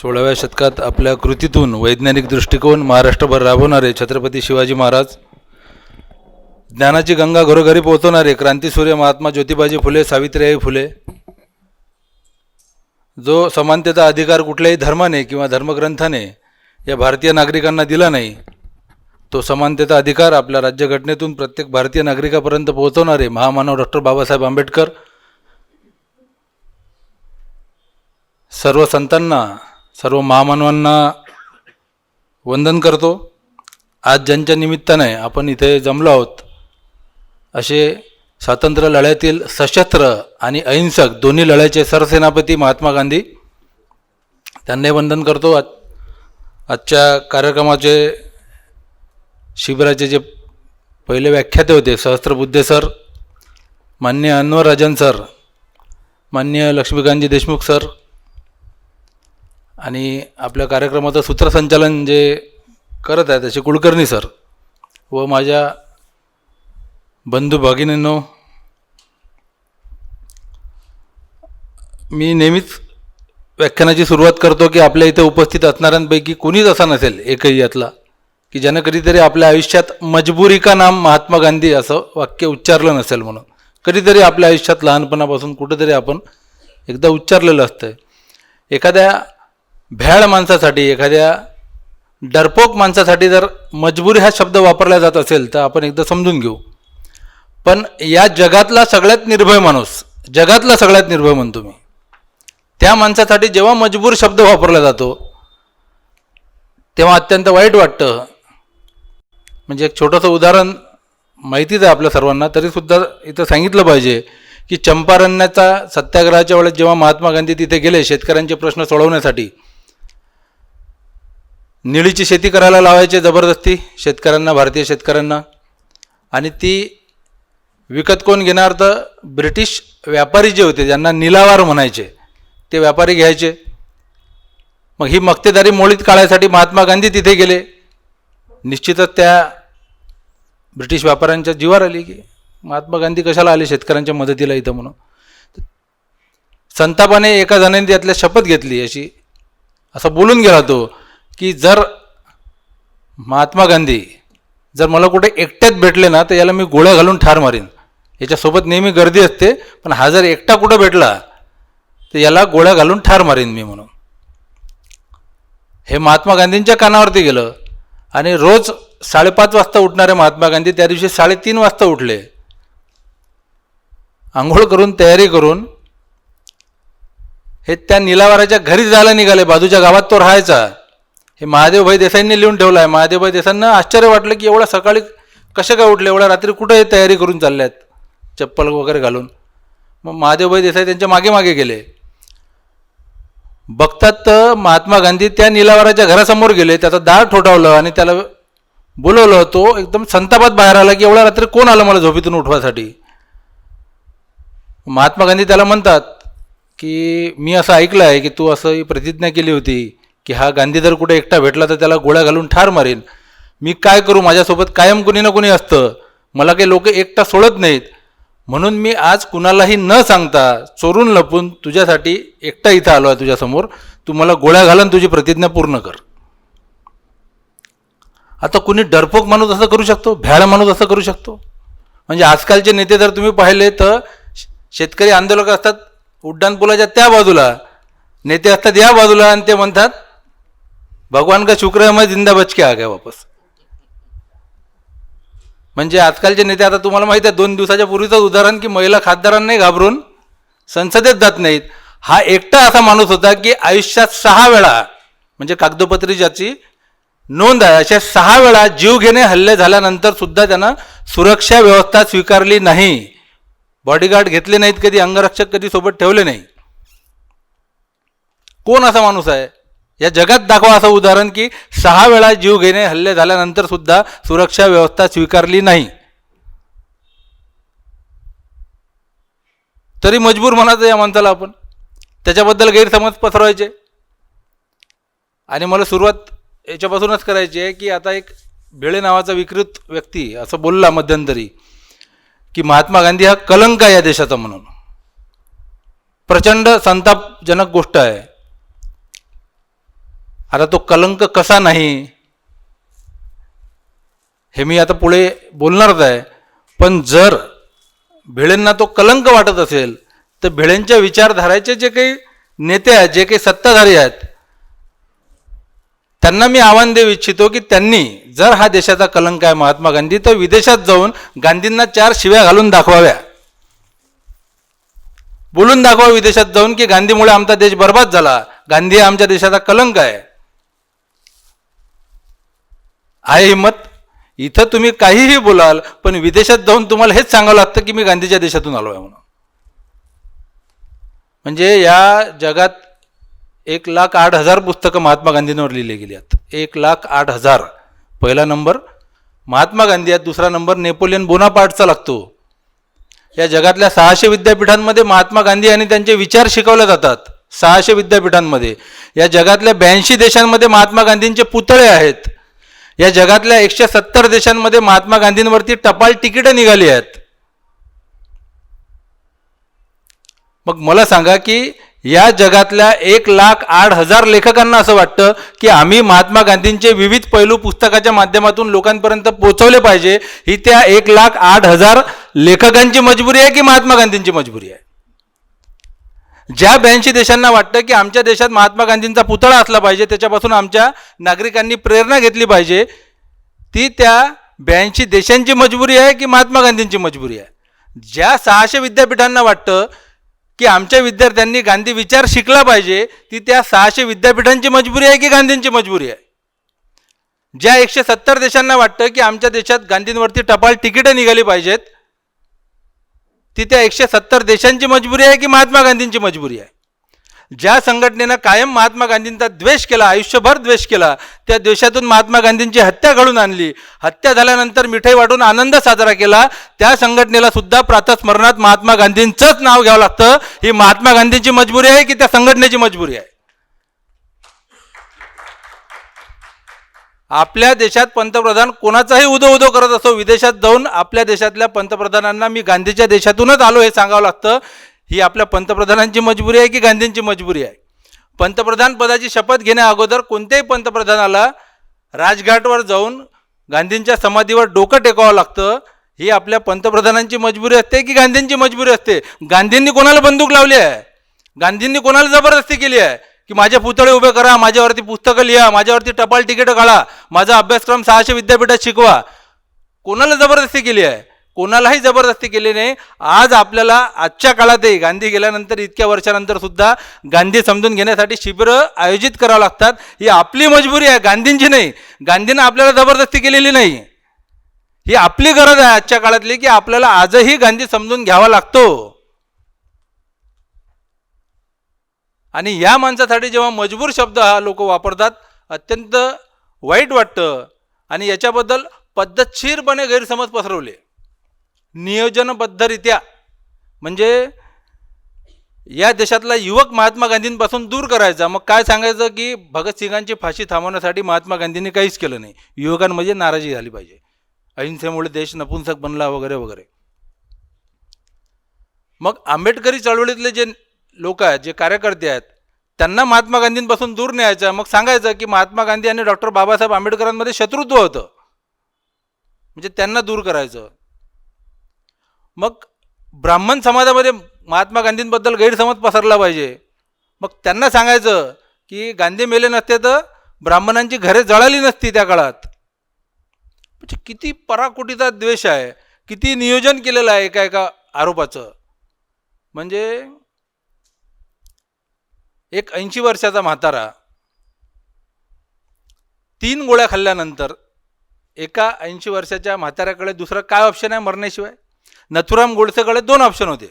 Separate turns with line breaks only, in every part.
16व्या शतकात आपल्या कृतीतून वैज्ञानिक दृष्टिकोन महाराष्ट्रभर राबवणारे छत्रपती शिवाजी महाराज, ज्ञानाची गंगा घरोघरी पोहोचवणारे क्रांतीसूर्य महात्मा ज्योतिबाजी फुले, सावित्रीबाई फुले, जो समानतेचा अधिकार कुठल्याही धर्माने किंवा धर्मग्रंथाने या भारतीय नागरिकांना दिला नाही, तो समानतेचा अधिकार आपल्या राज्यघटनेतून प्रत्येक भारतीय नागरिकापर्यंत पोहोचवणारे महामानव डॉक्टर बाबासाहेब आंबेडकर, सर्व संतांना, सर्व महामानवांना वंदन करतो. आज ज्यांच्या निमित्ताने आपण इथे जमलो आहोत, असे स्वातंत्र्य लढ्यातील सशस्त्र आणि अहिंसक दोन्ही लढ्याचे सरसेनापती महात्मा गांधी, त्यांना वंदन करतो. आजच्या कार्यक्रमाचे शिबिराचे जे पहिले व्याख्याते होते, सहस्त्रबुद्धे सर, माननीय अनवर राजन सर, माननीय लक्ष्मीकांतजी देशमुख सर, आणि आपल्या कार्यक्रमाचं सूत्रसंचालन जे करत आहेत असे कुलकर्णी सर, व माझ्या बंधू भगिनींनो, मी नेहमीच व्याख्यानाची सुरुवात करतो की आपल्या इथे उपस्थित असणाऱ्यांपैकी कोणीच असा नसेल एकही यातला की ज्यानं कधीतरी आपल्या आयुष्यात मजबुरी का नाम महात्मा गांधी असं वाक्य उच्चारलं नसेल. म्हणून कधीतरी आपल्या आयुष्यात लहानपणापासून कुठंतरी आपण एकदा उच्चारलेलं असतं. एखाद्या भ्याड माणसासाठी, एखाद्या डरपोक माणसासाठी जर मजबुरी हा शब्द वापरला जात असेल तर आपण एकदा समजून घेऊ. पण या जगातला सगळ्यात निर्भय माणूस, जगातला सगळ्यात निर्भय म्हणतो मी, त्या माणसासाठी जेव्हा मजबूर शब्द वापरला जातो तेव्हा अत्यंत वाईट वाटतं. म्हणजे एक छोटंसं उदाहरण माहितीच आहे आपल्या सर्वांना, तरीसुद्धा इथं सांगितलं पाहिजे की चंपारण्याचा सत्याग्रहाच्या वेळेस जेव्हा महात्मा गांधी तिथे गेले शेतकऱ्यांचे प्रश्न सोडवण्यासाठी, निळीची शेती करायला लावायचे जबरदस्ती शेतकऱ्यांना, भारतीय शेतकऱ्यांना, आणि ती विकत कोण घेणार तर ब्रिटिश व्यापारी जे होते, ज्यांना निलावार म्हणायचे, ते व्यापारी घ्यायचे. मग ही मक्तेदारी मोडीत काढायसाठी महात्मा गांधी तिथे गेले. निश्चितच त्या ब्रिटिश व्यापाऱ्यांच्या जीवावर आली की महात्मा गांधी कशाला आले शेतकऱ्यांच्या मदतीला इथं म्हणून. संतापाने एका जणांनी त्यातल्या शपथ घेतली, अशी असं बोलून गेला तो की जर महात्मा गांधी जर मला कुठे एकट्यात भेटले ना तर याला मी गोळ्या घालून ठार मारीन. याच्यासोबत नेहमी गर्दी असते, पण हा जर एकटा कुठं भेटला तर याला गोळ्या घालून ठार मारीन मी म्हणून. हे महात्मा गांधींच्या कानावरती गेलं. आणि रोज 5:30 वाजता उठणारे महात्मा गांधी त्या दिवशी 3:30 वाजता उठले. आंघोळ करून तयारी करून हे त्या निलावाराच्या घरी जायला निघाले. बाजूच्या गावात तो राहायचा. हे महादेवभाई देसाईंनी लिहून ठेवलं आहे. महादेवभाई देसाईंना आश्चर्य वाटलं की एवढ्या सकाळी कसे काय उठले, एवढ्या रात्री कुठं हे तयारी करून चालले आहेत चप्पल वगैरे घालून. मग महादेवभाई देसाई त्यांच्या मागे मागे गेले. बघतात तर महात्मा गांधी त्या निलावाराच्या घरासमोर गेले, त्याचा दार ठोठावलं आणि त्याला बोलवलं. तो एकदम संतापात बाहेर आला की एवढ्या रात्री कोण आलं मला झोपेतून उठवासाठी. महात्मा गांधी त्याला म्हणतात की मी असं ऐकलं आहे की तू असं प्रतिज्ञा केली होती की हा गांधी जर कुठे एकटा भेटला तर त्याला गोळ्या घालून ठार मारीन. मी काय करू, माझ्यासोबत कायम कुणी ना कुणी असतं, मला काही लोक एकटा सोडत नाहीत, म्हणून मी आज कुणालाही न सांगता चोरून लपून तुझ्यासाठी एकटा इथं आलो आहे तुझ्यासमोर, तू मला गोळ्या घालून तुझी प्रतिज्ञा पूर्ण कर. आता कुणी डरपोक माणूस असं करू शकतो, भ्याड माणूस असं करू शकतो. म्हणजे आजकालचे नेते जर तुम्ही पाहिले तर शेतकरी आंदोलक असतात उड्डाणपुलाच्या त्या बाजूला, नेते असतात या बाजूला, आणि ते म्हणतात भगवान का शुक्र है मैं जिंदा बच के आ गया वापस. म्हणजे आजकालचे नेते, आता तुम्हाला माहिती आहे 2 दिवसाच्या पूर्वीचं उदाहरण की महिला खासदारांनाही घाबरून संसदेत जात नाहीत. हा एकटा असा माणूस होता की आयुष्यात 6 वेळा, म्हणजे कागदोपत्री ज्याची नोंद आहे, अशा 6 वेळा जीवघेणे हल्ले झाल्यानंतर सुद्धा त्यांना सुरक्षा व्यवस्था स्वीकारली नाही. बॉडीगार्ड घेतले नाहीत कधी, अंगरक्षक कधी सोबत ठेवले नाही. कोण असा माणूस आहे या जगात? दाखवा असं उदाहरण की 6 वेळा जीव घेणे हल्ले झाल्यानंतर सुद्धा सुरक्षा व्यवस्था स्वीकारली नाही, तरी मजबूर म्हणायचं या माणसाला आपण. त्याच्याबद्दल गैरसमज पसरवायचे. आणि मला सुरुवात याच्यापासूनच करायची आहे की आता एक भेळे नावाचा विकृत व्यक्ती असं बोलला मध्यंतरी की महात्मा गांधी हा कलंक आहे या देशाचा म्हणून. प्रचंड संतापजनक गोष्ट आहे. आता तो कलंक कसा नाही हे मी आता पुढे बोलणारच आहे. पण जर भिडेंना तो कलंक वाटत असेल तर भिडेंच्या विचारधाराचे जे काही नेते आहेत, जे काही सत्ताधारी आहेत, त्यांना मी आव्हान देऊ इच्छितो की त्यांनी जर हा देशाचा कलंक आहे महात्मा गांधी, तर विदेशात जाऊन गांधींना 4 शिव्या घालून दाखवाव्या. बोलून दाखवा विदेशात जाऊन की गांधीमुळे आमचा देश बर्बाद झाला, गांधी हा आमच्या देशाचा कलंक आहे. आहे हिंमत? इथं तुम्ही काहीही बोलाल, पण विदेशात जाऊन तुम्हाला हेच सांगावं लागतं की मी गांधीच्या देशातून आलो आहे म्हणून. म्हणजे या जगात 1,08,000 पुस्तकं महात्मा गांधींवर लिहिले गेली आहेत. 1,08,000. पहिला नंबर महात्मा गांधी आहेत, दुसरा नंबर नेपोलियन बोनापार्टचा लागतो. या जगातल्या 600 विद्यापीठांमध्ये महात्मा गांधी आणि त्यांचे विचार शिकवले जातात. 600 विद्यापीठांमध्ये. या जगातल्या 82 देशांमध्ये महात्मा गांधींचे पुतळे आहेत. या जगातल्या 170 देशांमध्ये महात्मा गांधींवरती टपाल तिकीटं निघाली आहेत. मग मला सांगा की या जगातल्या 1,08,000 लेखकांना असं वाटतं की आम्ही महात्मा गांधींचे विविध पैलू पुस्तकाच्या माध्यमातून लोकांपर्यंत पोहोचवले पाहिजे. ही त्या 1,08,000 लेखकांची मजबुरी आहे की महात्मा गांधींची मजबुरी आहे? ज्या 82 देशांना वाटतं की आमच्या देशात महात्मा गांधींचा पुतळा असला पाहिजे, त्याच्यापासून आमच्या नागरिकांनी प्रेरणा घेतली पाहिजे, ती त्या 82 देशांची मजबुरी आहे की महात्मा गांधींची मजबुरी आहे? ज्या 600 विद्यापीठांना वाटतं की आमच्या विद्यार्थ्यांनी गांधी विचार शिकला पाहिजे, ती त्या 600 विद्यापीठांची मजबुरी आहे की गांधींची मजबुरी आहे? ज्या 170 देशांना वाटतं की आमच्या देशात गांधींवरती टपाल तिकीटं निघाली पाहिजेत, ती त्या 170 देशांची मजबुरी आहे की महात्मा गांधींची मजबुरी आहे? ज्या संघटनेनं कायम महात्मा गांधींचा द्वेष केला, आयुष्यभर द्वेष केला, त्या देशातून महात्मा गांधींची हत्या घडून आणली, हत्या झाल्यानंतर मिठाई वाटून आनंद साजरा केला, त्या संघटनेला सुद्धा प्रातस्मरणात महात्मा गांधींचंच नाव घ्यावं लागतं. ही महात्मा गांधींची मजबुरी आहे की त्या संघटनेची मजबुरी आहे? आपल्या देशात पंतप्रधान कोणाचाही उदो उदो करत असो, विदेशात जाऊन आपल्या देशातल्या पंतप्रधानांना मी गांधीच्या देशातूनच आलो हे सांगावं लागतं. ही आपल्या पंतप्रधानांची मजबुरी आहे की गांधींची मजबुरी आहे? पंतप्रधान पदाची शपथ घेण्या अगोदर कोणत्याही पंतप्रधानाला राजघाटवर जाऊन गांधींच्या समाधीवर डोकं टेकावं लागतं. ही आपल्या पंतप्रधानांची मजबुरी असते की गांधींची मजबुरी असते? गांधींनी कोणाला बंदूक लावली आहे? गांधींनी कोणाला जबरदस्ती केली आहे की माझे पुतळे उभे करा, माझ्यावरती पुस्तकं लिहा, माझ्यावरती टपाल तिकीटं काढा, माझा अभ्यासक्रम 600 विद्यापीठात शिकवा? कोणाला जबरदस्ती केली आहे? कोणालाही जबरदस्ती केली नाही. आज आपल्याला आजच्या काळातही गांधी गेल्यानंतर इतक्या वर्षानंतर सुद्धा गांधी समजून घेण्यासाठी शिबिरं आयोजित करावं लागतात. ही आपली मजबुरी आहे, गांधींची नाही. गांधींनं आपल्याला जबरदस्ती केलेली नाही. ही आपली गरज आहे आजच्या काळातली की आपल्याला आजही गांधी समजून घ्यावा लागतो. आणि या माणसासाठी जेव्हा मजबूर शब्द हा लोक वापरतात, अत्यंत वाईट वाटतं. आणि याच्याबद्दल पद्धतशीरपणे गैरसमज पसरवले नियोजनबद्धरित्या. म्हणजे या देशातला युवक महात्मा गांधींपासून दूर करायचा. मग काय सांगायचं की भगतसिंगांची फाशी थांबवण्यासाठी महात्मा गांधींनी काहीच केलं नाही, युवकांमध्ये नाराजी झाली पाहिजे, अहिंसेमुळे देश नपुंसक बनला वगैरे वगैरे. मग आंबेडकरी चळवळीतले जे लोक आहेत, जे कार्यकर्ते आहेत, त्यांना महात्मा गांधींपासून दूर न्यायचं. मग सांगायचं की महात्मा गांधी आणि डॉक्टर बाबासाहेब आंबेडकरांमध्ये शत्रुत्व होतं, म्हणजे त्यांना दूर करायचं. मग ब्राह्मण समाजामध्ये महात्मा गांधींबद्दल गैरसमज पसरला पाहिजे. मग त्यांना सांगायचं की गांधी मेले नसते तर ब्राह्मणांची घरे जळाली नसती त्या काळात. म्हणजे किती पराकोटीचा द्वेष आहे, किती नियोजन केलेलं आहे एका एका आरोपाचं. म्हणजे एक 80 वर्षाचा म्हातारा 3 गोळ्या खाल्ल्यानंतर एका 80 वर्षाच्या म्हाताऱ्याकडे दुसरं काय ऑप्शन आहे मरण्याशिवाय? नथुराम गोडसेकडे 2 ऑप्शन होते,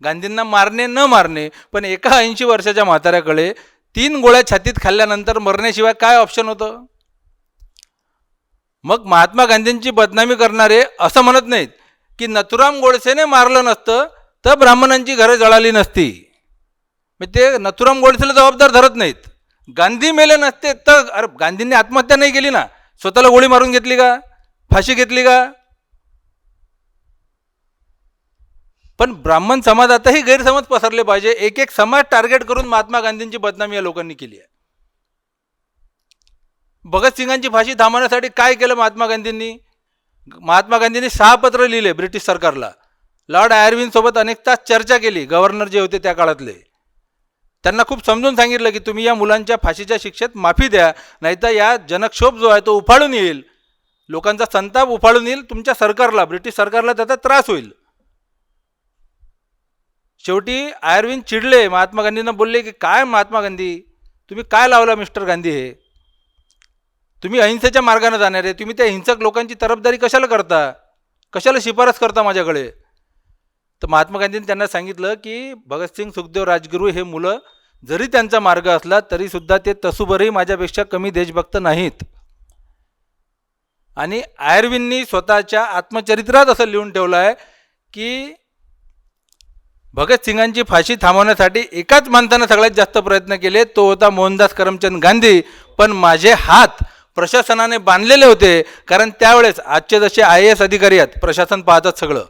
गांधींना मारणे न मारणे. पण एका 80 वर्षाच्या म्हाताऱ्याकडे 3 गोळ्या छातीत खाल्ल्यानंतर मरण्याशिवाय काय ऑप्शन होतं? मग महात्मा गांधींची बदनामी करणारे असं म्हणत नाहीत की नथुराम गोडसेने मारलं नसतं तर ब्राह्मणांची घरे जळाली नसती. मग ते नथुराम गोडसेला जबाबदार धरत नाहीत. गांधी मेले नसते तर, अरे गांधींनी आत्महत्या नाही केली ना, स्वतःला गोळी मारून घेतली का, फाशी घेतली का? पण ब्राह्मण समाजातही गैरसमज पसरले पाहिजे. एक एक समाज टार्गेट करून महात्मा गांधींची बदनामी या लोकांनी केली आहे. भगतसिंगांची फाशी थांबवण्यासाठी काय केलं महात्मा गांधींनी? महात्मा गांधींनी 6 पत्र लिहिले ब्रिटिश सरकारला. लॉर्ड आयर्विन सोबत अनेक तास चर्चा केली, गव्हर्नर जे होते त्या काळातले. त्यांना खूप समजून सांगितलं की तुम्ही या मुलांच्या फाशीच्या शिक्षेत माफी द्या, नाहीतर या जनक्षोभ जो आहे तो उफाळून येईल, लोकांचा संताप उफाळून येईल, तुमच्या सरकारला, ब्रिटिश सरकारला त्याचा त्रास होईल. शेवटी आयर्विन चिडले, महात्मा गांधींना बोलले की काय महात्मा गांधी, तुम्ही काय लावला मिस्टर गांधी, हे तुम्ही अहिंसेच्या मार्गाने जाणार आहे, तुम्ही त्या हिंसक लोकांची तरफदारी कशाला करता, कशाला शिफारस करता माझ्याकडे? तर महात्मा गांधींनी त्यांना सांगितलं की भगतसिंग, सुखदेव, राजगुरू हे मुलं जरी त्यांचा मार्ग असला तरीसुद्धा ते तसूभरही माझ्यापेक्षा कमी देशभक्त नाहीत. आणि आयर्विननी स्वतःच्या आत्मचरित्रात असं लिहून ठेवलं आहे की भगतसिंगांची फाशी थांबवण्यासाठी एकाच माणसानं सगळ्यात जास्त प्रयत्न केले, तो होता मोहनदास करमचंद गांधी. पण माझे हात प्रशासनाने बांधलेले होते, कारण त्यावेळेस आजचे जसे IAS अधिकारी आहेत, प्रशासन पाहतात सगळं,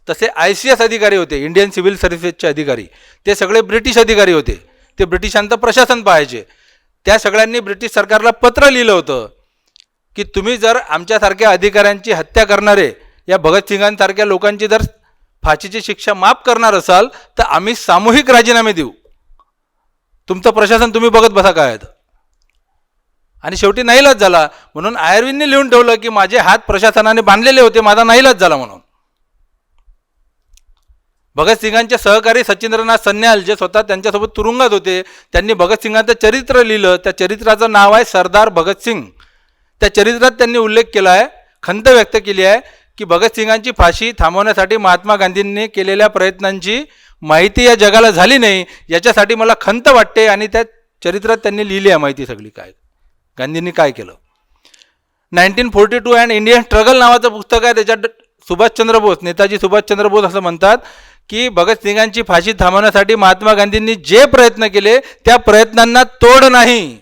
तसे ICS अधिकारी होते, इंडियन सिव्हिल सर्व्हिसेसचे अधिकारी, ते सगळे ब्रिटिश अधिकारी होते, ते ब्रिटिशांचं प्रशासन पाहायचे. त्या सगळ्यांनी ब्रिटिश सरकारला पत्र लिहिलं होतं की तुम्ही जर आमच्यासारख्या अधिकाऱ्यांची हत्या करणारे, या भगतसिंगांसारख्या लोकांची जर फाशीची शिक्षा माफ करणार असाल तर आम्ही सामूहिक राजीनामे देऊ, तुमचं प्रशासन तुम्ही बघत बसा काय आहे. आणि शेवटी नाईलाज झाला, म्हणून आयर्विनने लिहून ठेवलं की माझे हात प्रशासनाने बांधलेले होते, माझा नाईलाज झाला म्हणून. भगतसिंगांचे सहकारी सचिंद्रनाथ सन्याल, जे स्वतः त्यांच्यासोबत तुरुंगात होते, त्यांनी भगतसिंगांचं चरित्र लिहिलं. त्या चरित्राचं नाव आहे सरदार भगतसिंग. त्या चरित्रात त्यांनी उल्लेख केला आहे, खंत व्यक्त केली आहे की भगतसिंगांची फाशी थांबवण्यासाठी महात्मा गांधींनी केलेल्या प्रयत्नांची माहिती या जगाला झाली नाही, याच्यासाठी मला खंत वाटते. आणि त्या चरित्रात त्यांनी लिहिली आहे माहिती सगळी, काय गांधींनी काय केलं. 1942 अँड इंडियन स्ट्रगल नावाचं पुस्तक आहे, त्याच्यात सुभाषचंद्र बोस, नेताजी सुभाषचंद्र बोस असं म्हणतात की भगतसिंगांची फाशी थांबवण्यासाठी महात्मा गांधींनी जे प्रयत्न केले त्या प्रयत्नांना तोड नाही.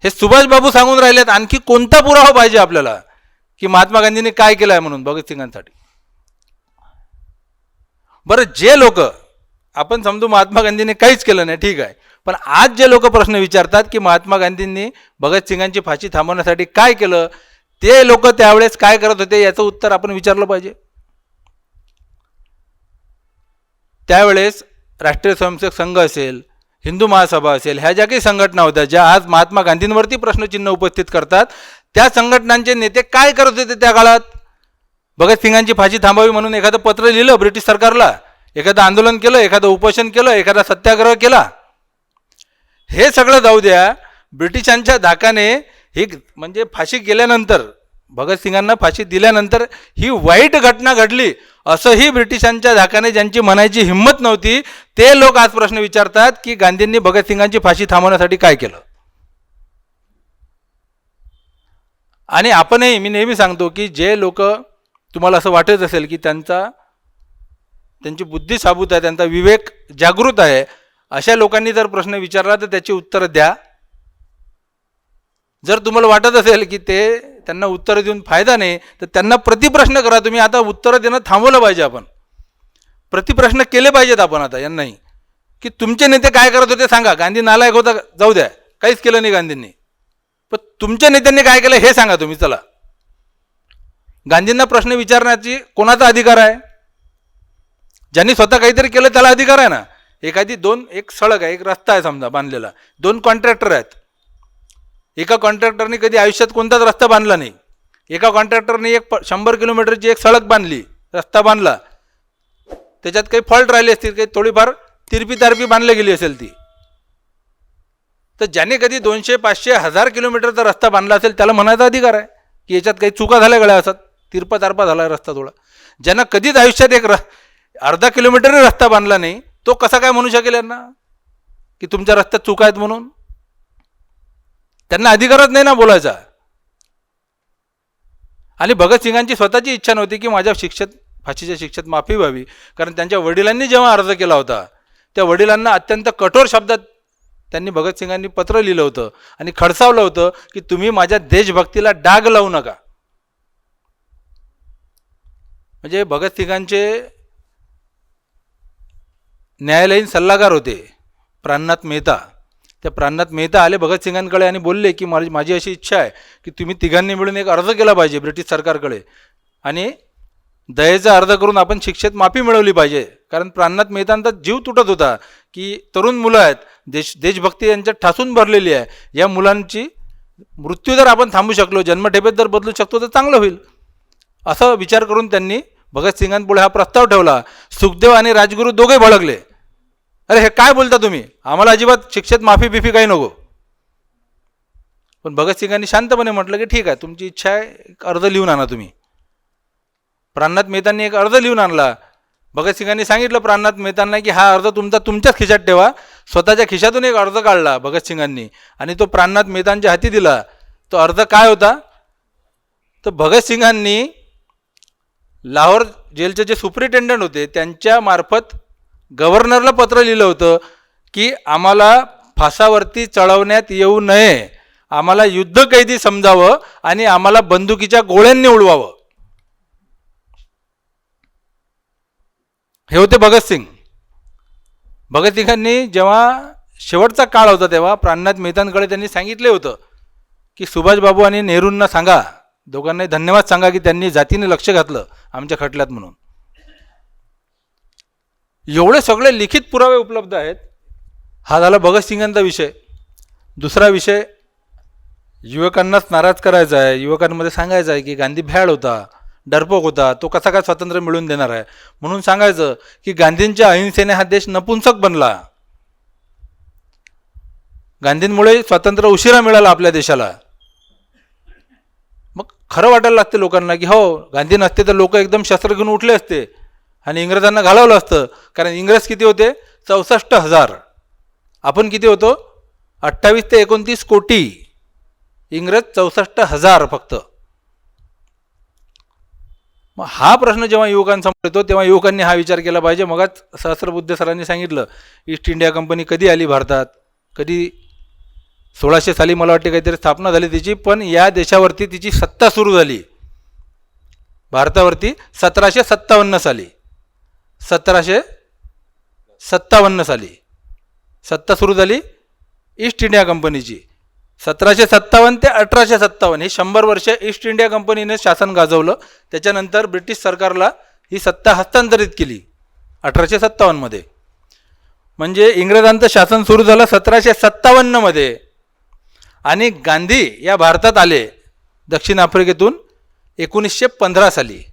हे सुभाषबाबू सांगून राहिलेत. आणखी कोणता पुरावा पाहिजे आपल्याला की महात्मा गांधींनी काय केलं आहे म्हणून भगतसिंगांसाठी? बरं, जे लोक, आपण समजू महात्मा गांधींनी काहीच केलं नाही, ठीक आहे, पण आज जे लोक प्रश्न विचारतात की महात्मा गांधींनी भगतसिंगांची फाशी थांबवण्यासाठी काय केलं, ते लोक त्यावेळेस काय करत होते याचं उत्तर आपण विचारलं पाहिजे. त्यावेळेस राष्ट्रीय स्वयंसेवक संघ असेल, हिंदू महासभा असेल, ह्या ज्या काही संघटना होत्या ज्या आज महात्मा गांधींवरती प्रश्नचिन्ह उपस्थित करतात, त्या संघटनांचे नेते काय करत होते त्या काळात? भगतसिंगांची फाशी थांबावी म्हणून एखादं पत्र लिहिलं ब्रिटिश सरकारला, एखादं आंदोलन केलं, एखादं उपोषण केलं, एखादा सत्याग्रह केला, हे सगळं जाऊ द्या. ब्रिटिशांच्या धाकाने ही म्हणजे फाशी केल्यानंतर, भगतसिंगांना फाशी दिल्यानंतर ही वाईट घटना घडली असंही ब्रिटिशांच्या धाकाने ज्यांची म्हणायची हिंमत नव्हती, ते लोक आज प्रश्न विचारतात की गांधींनी भगतसिंगांची फाशी थांबवण्यासाठी काय केलं. आणि आपणही, मी नेहमी सांगतो की जे लोक, तुम्हाला असं वाटत असेल की त्यांची बुद्धी साबूत आहे, त्यांचा विवेक जागृत आहे, अशा लोकांनी जर प्रश्न विचारला तर त्याची उत्तरं द्या. जर तुम्हाला वाटत असेल की त्यांना उत्तरं देऊन फायदा नाही, तर त्यांना प्रतिप्रश्न करा. तुम्ही आता उत्तरं देणं थांबवलं पाहिजे, आपण प्रतिप्रश्न केले पाहिजेत आपण आता यांनाही, की तुमचे नेते काय करत होते सांगा. गांधी नालायक होता, जाऊ द्या, काहीच केलं नाही गांधींनी, पण तुमच्या नेत्यांनी काय केलं हे सांगा तुम्ही. चला, गांधींना प्रश्न विचारण्याची कोणाचा अधिकार आहे? ज्यांनी स्वतः काहीतरी केलं त्याला अधिकार आहे ना. एक सडक आहे, एक रस्ता आहे समजा बांधलेला, 2 कॉन्ट्रॅक्टर आहेत. एका कॉन्ट्रॅक्टरने कधी आयुष्यात कोणताच रस्ता बांधला नाही. एका कॉन्ट्रॅक्टरने 100 किलोमीटरची एक सडक बांधली, रस्ता बांधला, त्याच्यात काही फॉल्ट राहिले असतील, काही थोडीफार तिरपी तारपी बांधली गेली असेल ती. तर ज्याने कधी 200, 500, 1000 किलोमीटरचा रस्ता बांधला असेल त्याला म्हणायचा अधिकार आहे की याच्यात काही चुका झाल्या गळ्या असतात, तिरपा तारपा झाला रस्ता थोडा. ज्यांना कधीच आयुष्यात अर्धा किलोमीटर रस्ता बांधला नाही, तो कसा काय म्हणू शकेल यांना की तुमच्या रस्त्यात चुका आहेत म्हणून? त्यांना अधिकारच नाही ना बोलायचा. आणि भगतसिंगांची स्वतःची इच्छा नव्हती की माझ्या फाशीच्या शिक्षेत माफी व्हावी, कारण त्यांच्या वडिलांनी जेव्हा अर्ज केला होता त्या वडिलांना अत्यंत कठोर शब्दात त्यांनी, भगतसिंगांनी पत्र लिहिलं होतं आणि खडसावलं होतं की तुम्ही माझ्या देशभक्तीला डाग लावू नका. म्हणजे भगतसिंगांचे न्यायालयीन सल्लागार होते प्राणनाथ मेहता, त्या प्राणनाथ मेहता आले भगतसिंगांकडे आणि बोलले की माझी अशी इच्छा आहे की तुम्ही तिघांनी मिळून एक अर्ज केला पाहिजे ब्रिटिश सरकारकडे आणि दयेचा अर्ज करून आपण शिक्षेत माफी मिळवली पाहिजे. कारण प्राणनाथ मेहतांचा जीव तुटत होता की तरुण मुलं आहेत, देशभक्ती यांच्यात ठासून भरलेली आहे, या मुलांची मृत्यू जर आपण थांबू शकलो, जन्मठेपेत जर बदलू शकतो तर चांगलं होईल, असा विचार करून त्यांनी भगतसिंगांपुढे हा प्रस्ताव ठेवला. सुखदेव आणि राजगुरू दोघे भडकले. अरे हे काय बोलता तुम्ही, आम्हाला अजिबात शिक्षेत माफी बिफी काही नको. पण भगतसिंगांनी शांतपणे म्हटलं की ठीक आहे, तुमची इच्छा आहे, एक अर्ज लिहून आणा तुम्ही. प्राणनाथ मेहतांनी एक अर्ज लिहून आणला. भगतसिंगांनी सांगितलं प्राणनाथ मेहतांना की हा अर्ज तुमच्याच खिशात ठेवा. स्वतःच्या खिशातून एक अर्ज काढला भगतसिंगांनी आणि तो प्राणनाथ मेहतांच्या हाती दिला. तो अर्ज काय होता, तर भगतसिंगांनी लाहोर जेलचे जे सुप्रिटेंडंट होते त्यांच्या मार्फत गव्हर्नरला पत्र लिहिलं होतं की आम्हाला फासावरती चढवण्यात येऊ नये, आम्हाला युद्धकैदी समजावं आणि आम्हाला बंदुकीच्या गोळ्यांनी उडवावं. हे होते भगतसिंग. भगतसिंगांनी जेव्हा शेवटचा काळ होता तेव्हा प्राणनाथ मेहतांकडे त्यांनी सांगितले होतं की सुभाषबाबू आणि नेहरूंना सांगा, दोघांनाही धन्यवाद सांगा की त्यांनी जातीने लक्ष घातलं आमच्या खटल्यात म्हणून. एवढे सगळे लिखित पुरावे उपलब्ध आहेत. हा झाला भगतसिंगांचा विषय. दुसरा विषय युवकांनाच नाराज करायचा आहे, युवकांमध्ये सांगायचं आहे की गांधी भ्याड होता, डरपोक होता, तो कसा काय स्वातंत्र्य मिळवून देणार आहे. म्हणून सांगायचं की गांधींच्या अहिंसेने हा देश नपुंसक बनला, गांधींमुळे स्वातंत्र्य उशिरा मिळाला आपल्या देशाला. मग खरं वाटायला लागते लोकांना की हो, गांधी नसते तर लोक एकदम शस्त्र घेऊन उठले असते आणि इंग्रजांना घालवलं असतं. कारण इंग्रज किती होते, 64,000. आपण किती होतो, 28 ते 29 कोटी. इंग्रज 64,000 फक्त. मग हा प्रश्न जेव्हा युवकांसमोर येतो तेव्हा युवकांनी हा विचार केला पाहिजे. मगच सहस्रबुद्धे सरांनी सांगितलं ईस्ट इंडिया कंपनी कधी आली भारतात, कधी 1600 साली मला वाटते काहीतरी स्थापना झाली तिची, पण या देशावरती तिची सत्ता सुरू झाली भारतावरती 1757 साली. 1757 साली सत्ता सुरू झाली ईस्ट इंडिया कंपनीची. 1757 ते 1857 हे 100 वर्ष ईस्ट इंडिया कंपनीने शासन गाजवलं. त्याच्यानंतर ब्रिटिश सरकारला ही सत्ता हस्तांतरित केली 1857 मध्ये. म्हणजे इंग्रजांचं शासन सुरू झालं 1757 मध्ये आणि गांधी या भारतात आले दक्षिण आफ्रिकेतून 1915 साली.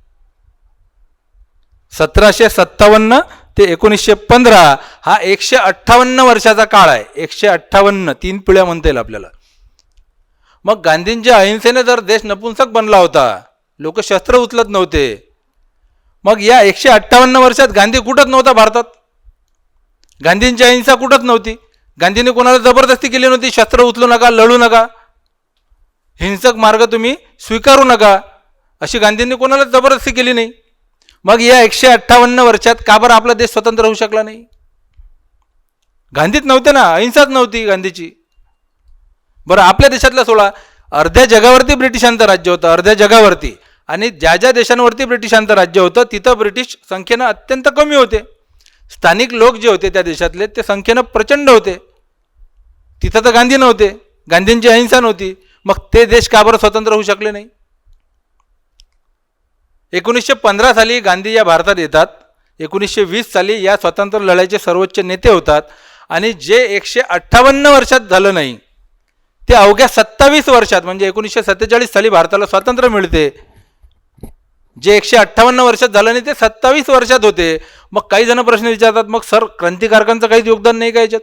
1757 ते 1915 हा 158 वर्षाचा काळ आहे. 158, 3 पिढ्या म्हणता येईल आपल्याला. मग गांधींच्या अहिंसेने जर देश नपुंसक बनला होता, लोक शस्त्र उचलत नव्हते, मग या 158 वर्षात गांधी कुठंच नव्हता भारतात. गांधींची अहिंसा कुठंच नव्हती. गांधींनी कोणाला जबरदस्ती केली नव्हती, शस्त्र उचलू नका, लढू नका, हिंसक मार्ग तुम्ही स्वीकारू नका, अशी गांधींनी कोणाला जबरदस्ती केली नाही. मग या 158 वर्षात का बरं आपला देश स्वतंत्र होऊ शकला नाही. गांधीच नव्हते ना, अहिंसाच नव्हती गांधीची. बरं आपल्या देशातला सोळा, अर्ध्या जगावरती ब्रिटिशांचं राज्य होतं, अर्ध्या जगावरती. आणि ज्या ज्या देशांवरती ब्रिटिशांचं राज्य होतं तिथं ब्रिटिश संख्येनं अत्यंत कमी होते. स्थानिक लोक जे होते त्या देशातले ते संख्येनं प्रचंड होते. तिथं तर गांधी नव्हते, गांधींची अहिंसा नव्हती. मग ते देश का बरं स्वतंत्र होऊ शकले नाही. 1915 साली गांधी या भारतात येतात. 1920 साली या स्वातंत्र्य लढ्याचे सर्वोच्च नेते होतात. आणि जे 158 वर्षात झालं नाही ते अवघ्या 27 वर्षात म्हणजे 1947 साली भारताला स्वातंत्र्य मिळते. जे 158 वर्षात झालं नाही ते 27 वर्षात होते. मग काही जण प्रश्न विचारतात, मग सर क्रांतिकारकांचं काहीच योगदान नाही का याच्यात,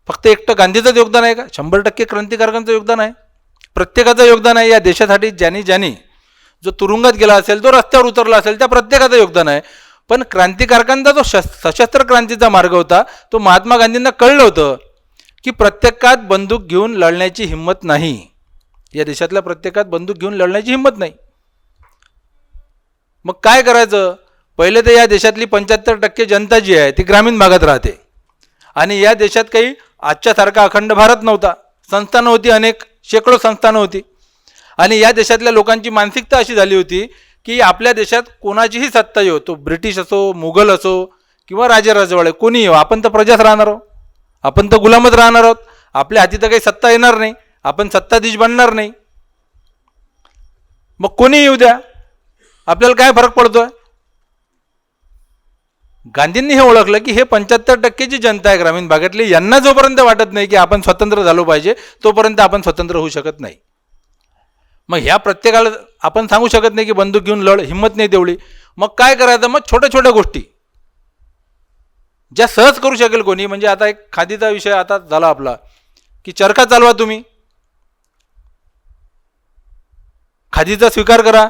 फक्त एकटं गांधीचंच योगदान आहे का. 100% क्रांतिकारकांचं योगदान आहे, प्रत्येकाचं योगदान आहे. या देशासाठी ज्यांनी जो तुरुंगात गेला असेल, जो रस्त्यावर उतरला असेल, त्या प्रत्येकाचं योगदान आहे. पण क्रांतिकारकांचा जो सशस्त्र क्रांतीचा मार्ग होता तो महात्मा गांधींना कळलं होतं की प्रत्येकात बंदूक घेऊन लढण्याची हिंमत नाही. या देशातल्या प्रत्येकात बंदूक घेऊन लढण्याची हिंमत नाही. मग काय करायचं. पहिले तर या देशातली 75% जनता जी आहे ती ग्रामीण भागात राहते. आणि या देशात काही आजच्यासारखा अखंड भारत नव्हता. संस्थानं होती, अनेक शेकडो संस्थानं होती. आणि या देशातल्या लोकांची मानसिकता अशी झाली होती की आपल्या देशात कोणाचीही सत्ता येऊ, तो ब्रिटिश असो, मुघल असो किंवा राजेराजवाडे, कोणी येऊ, आपण तर प्रजाच राहणार आहोत. आपण तर गुलामच राहणार आहोत. आपल्या हाती तर काही सत्ता येणार नाही, आपण सत्ताधीश बनणार नाही. मग कोणी येऊ द्या, आपल्याला काय फरक पडतोय. गांधींनी हे ओळखलं की हे 75% जी जनता आहे ग्रामीण भागातली, यांना जोपर्यंत वाटत नाही की आपण स्वतंत्र झालो पाहिजे, तोपर्यंत आपण स्वतंत्र होऊ शकत नाही. मग ह्या प्रत्येकाला आपण सांगू शकत नाही की बंदूक घेऊन लढ, हिंमत नाही तेवढी. मग काय करायचं, मग छोट्या छोट्या गोष्टी ज्या सहज करू शकेल कोणी. म्हणजे आता एक खादीचा विषय आता झाला आपला, की चरखा चालवा, तुम्ही खादीचा स्वीकार करा,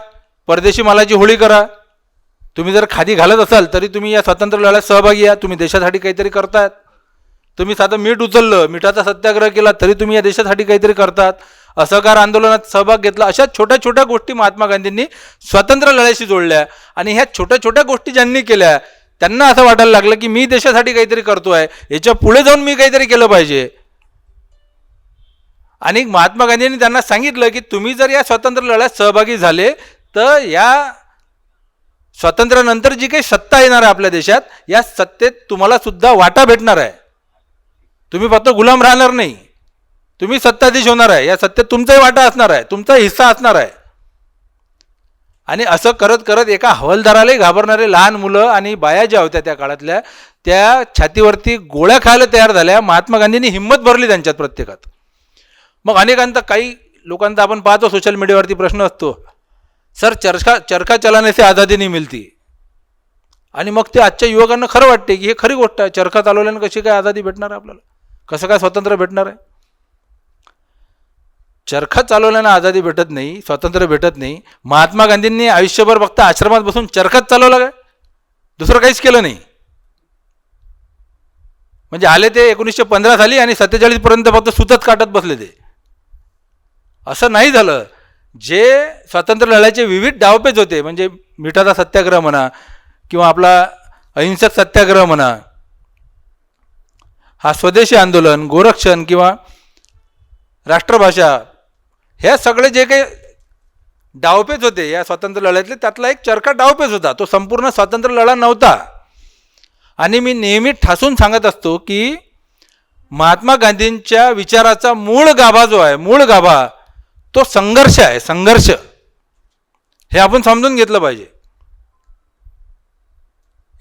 परदेशी मालाची होळी करा. तुम्ही जर खादी घालत असाल तरी तुम्ही या स्वातंत्र्य लढ्यात सहभागी या, तुम्ही देशासाठी काहीतरी करतायत. तुम्ही साधं मीठ उचललं, मिठाचा सत्याग्रह केला, तरी तुम्ही या देशासाठी काहीतरी करतात. असहकार आंदोलनात सहभाग घेतला. अशा छोट्या छोट्या गोष्टी महात्मा गांधींनी स्वातंत्र्य लढ्याशी जोडल्या. आणि ह्या छोट्या छोट्या गोष्टी ज्यांनी केल्या त्यांना असं वाटायला लागलं की मी देशासाठी काहीतरी करतोय, याच्या पुढे जाऊन मी काहीतरी केलं पाहिजे. आणि महात्मा गांधींनी त्यांना सांगितलं की तुम्ही जर या स्वातंत्र्य लढ्यात सहभागी झाले तर या स्वातंत्र्यानंतर जी काही सत्ता येणार आहे आपल्या देशात, या सत्तेत तुम्हाला सुद्धा वाटा भेटणार आहे. तुम्ही फक्त गुलाम राहणार नाही, तुम्ही सत्ताधीश होणार आहे. या सत्तेत तुमचाही वाटा असणार आहे, तुमचा हिस्सा असणार आहे. आणि असं करत करत एका हवालदारालाही घाबरणारे लहान मुलं आणि बाया ज्या होत्या त्या काळातल्या, त्या छातीवरती गोळ्या खायला तयार झाल्या. महात्मा गांधींनी हिंमत भरली त्यांच्यात प्रत्येकात. मग अनेकांचा, काही लोकांचा आपण पाहतो सोशल मीडियावरती प्रश्न असतो, सर चरखा चलाने से आझादी नहीं मिलती. आणि मग ते आजच्या युवकांना खरं वाटते की हे खरी गोष्ट आहे. चरखा चालवल्यानं कशी काय आझादी भेटणार आहे आपल्याला, कसं काय स्वातंत्र्य भेटणार आहे. चरखा चालवल्यानं आझादी भेटत नाही, स्वातंत्र्य भेटत नाही. महात्मा गांधींनी आयुष्यभर फक्त आश्रमात बसून चरखाच चालवला काय, दुसरं काहीच केलं नाही. म्हणजे आले ते 1915 साली आणि 47 पर्यंत फक्त सुतच काटत बसले ते. असं नाही झालं. जे स्वातंत्र्य लढ्याचे विविध डावपेच होते, म्हणजे मिठाचा सत्याग्रह म्हणा किंवा आपला अहिंसक सत्याग्रह म्हणा, हा स्वदेशी आंदोलन, गोरक्षण किंवा राष्ट्रभाषा, हे सगळे जे काही डावपेच होते या स्वातंत्र्य लढ्यातले, त्यातला एक चरखा डावपेच होता. तो संपूर्ण स्वातंत्र्य लढा नव्हता. आणि मी नेहमी ठासून सांगत असतो की महात्मा गांधींच्या विचाराचा मूळ गाभा जो आहे, मूळ गाभा तो संघर्ष आहे. संघर्ष हे आपण समजून घेतलं पाहिजे.